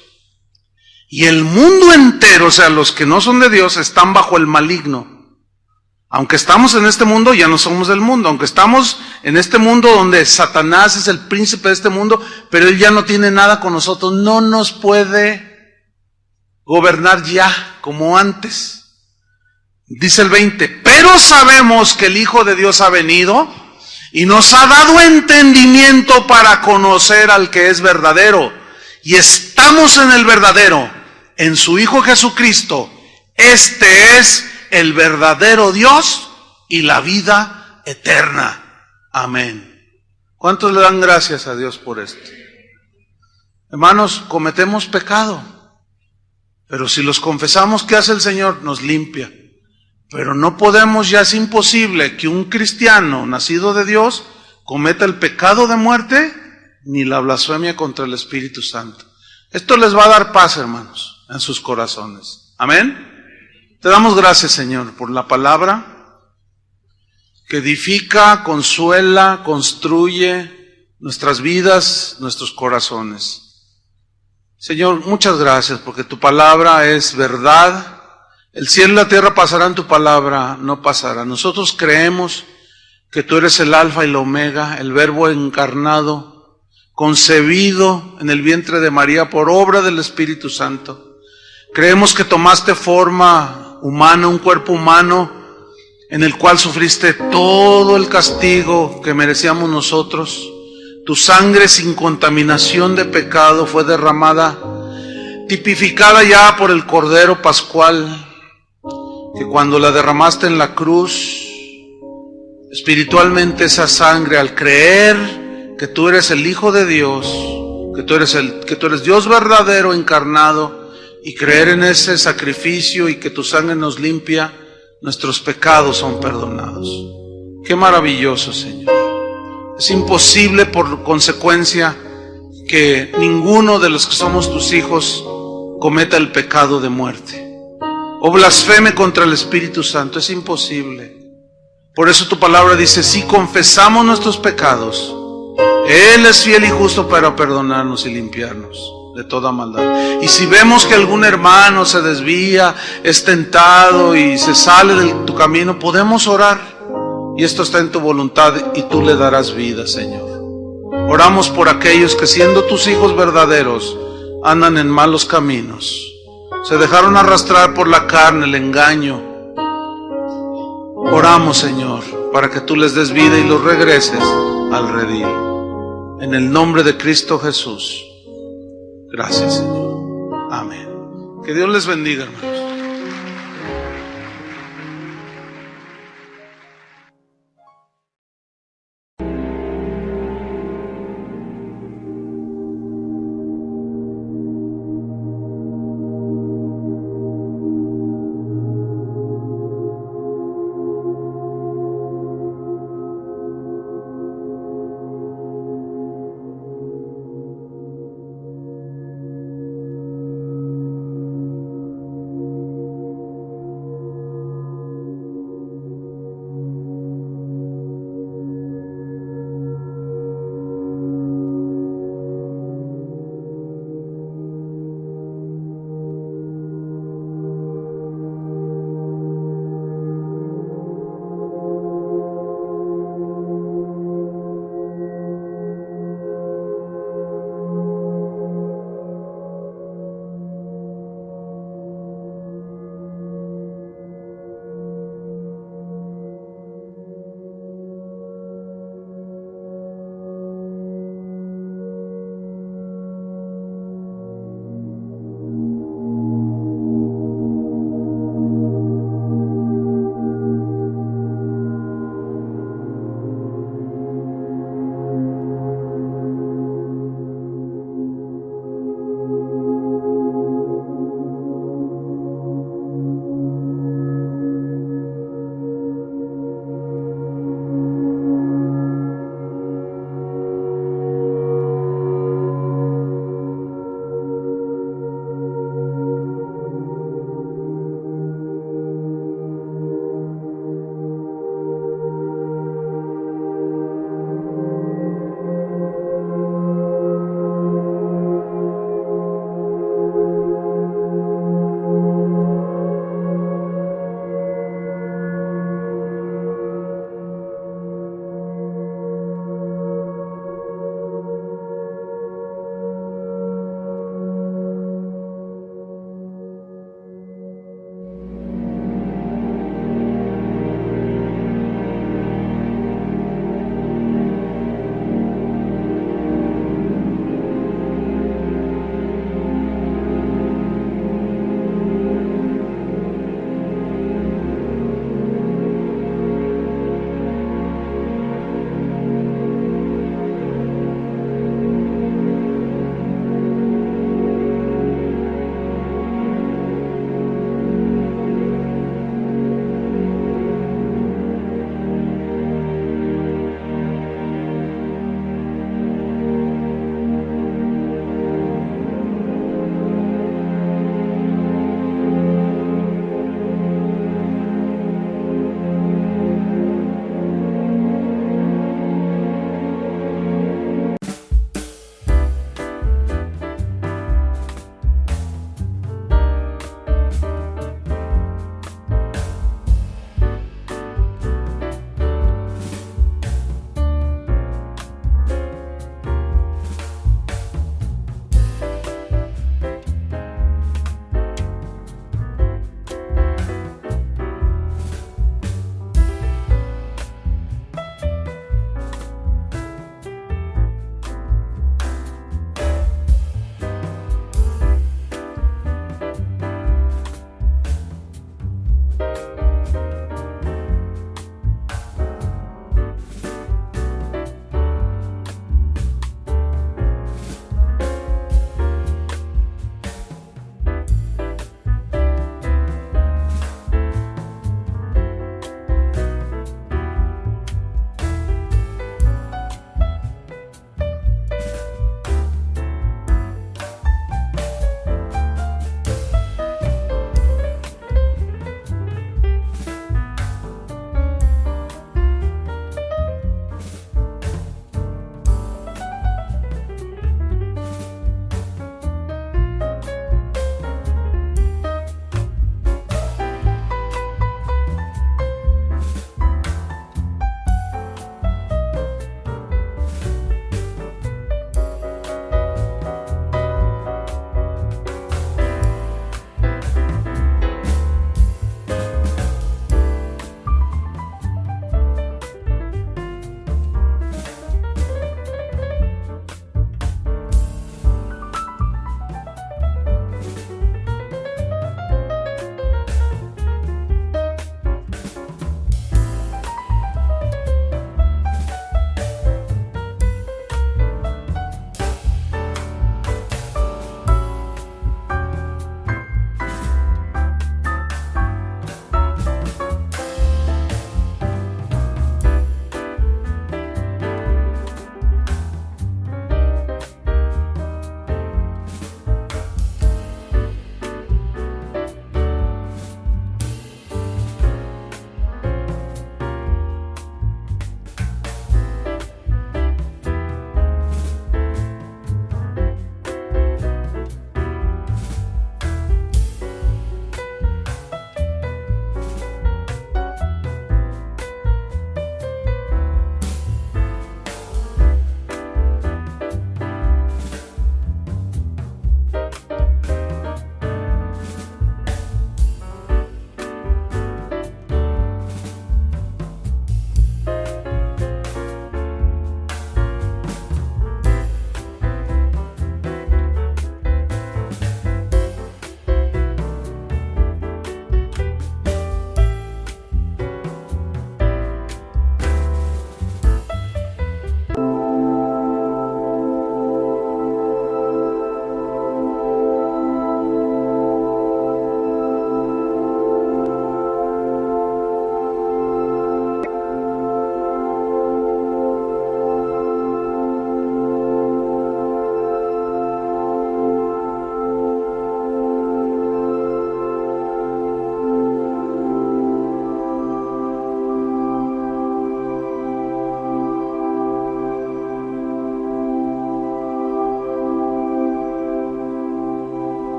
y el mundo entero, o sea, los que no son de Dios, están bajo el maligno. Aunque estamos en este mundo, ya no somos del mundo. Aunque estamos en este mundo donde Satanás es el príncipe de este mundo, pero él ya no tiene nada con nosotros. No nos puede gobernar ya como antes. Dice el 20, pero sabemos que el Hijo de Dios ha venido y nos ha dado entendimiento para conocer al que es verdadero. Y estamos en el verdadero, en su Hijo Jesucristo. Este es el verdadero Dios y la vida eterna. Amén. ¿Cuántos le dan gracias a Dios por esto? Hermanos, cometemos pecado, pero si los confesamos, ¿qué hace el Señor? Nos limpia. Pero no podemos, ya es imposible que un cristiano nacido de Dios cometa el pecado de muerte ni la blasfemia contra el Espíritu Santo. Esto les va a dar paz, hermanos, en sus corazones. Amén. Te damos gracias, Señor, por la palabra que edifica, consuela, construye nuestras vidas, nuestros corazones. Señor, muchas gracias porque tu palabra es verdad. El cielo y la tierra pasarán, tu palabra no pasará. Nosotros creemos que tú eres el alfa y el omega, el verbo encarnado, concebido en el vientre de María por obra del Espíritu Santo. Creemos que tomaste forma humana, un cuerpo humano, en el cual sufriste todo el castigo que merecíamos nosotros. Tu sangre sin contaminación de pecado fue derramada, tipificada ya por el Cordero Pascual, que cuando la derramaste en la cruz, espiritualmente esa sangre, al creer que tú eres el Hijo de Dios, que tú eres Dios verdadero encarnado, y creer en ese sacrificio y que tu sangre nos limpia, nuestros pecados son perdonados. Qué maravilloso, Señor. Es imposible por consecuencia que ninguno de los que somos tus hijos cometa el pecado de muerte o blasfeme contra el Espíritu Santo. Es imposible. Por eso tu palabra dice, si confesamos nuestros pecados, Él es fiel y justo para perdonarnos y limpiarnos de toda maldad. Y si vemos que algún hermano se desvía, es tentado y se sale de tu camino, podemos orar. Y esto está en tu voluntad y tú le darás vida, Señor. Oramos por aquellos que siendo tus hijos verdaderos andan en malos caminos. Se dejaron arrastrar por la carne, el engaño. Oramos, Señor, para que tú les des vida y los regreses al redil. En el nombre de Cristo Jesús. Gracias, Señor. Amén. Que Dios les bendiga, hermanos.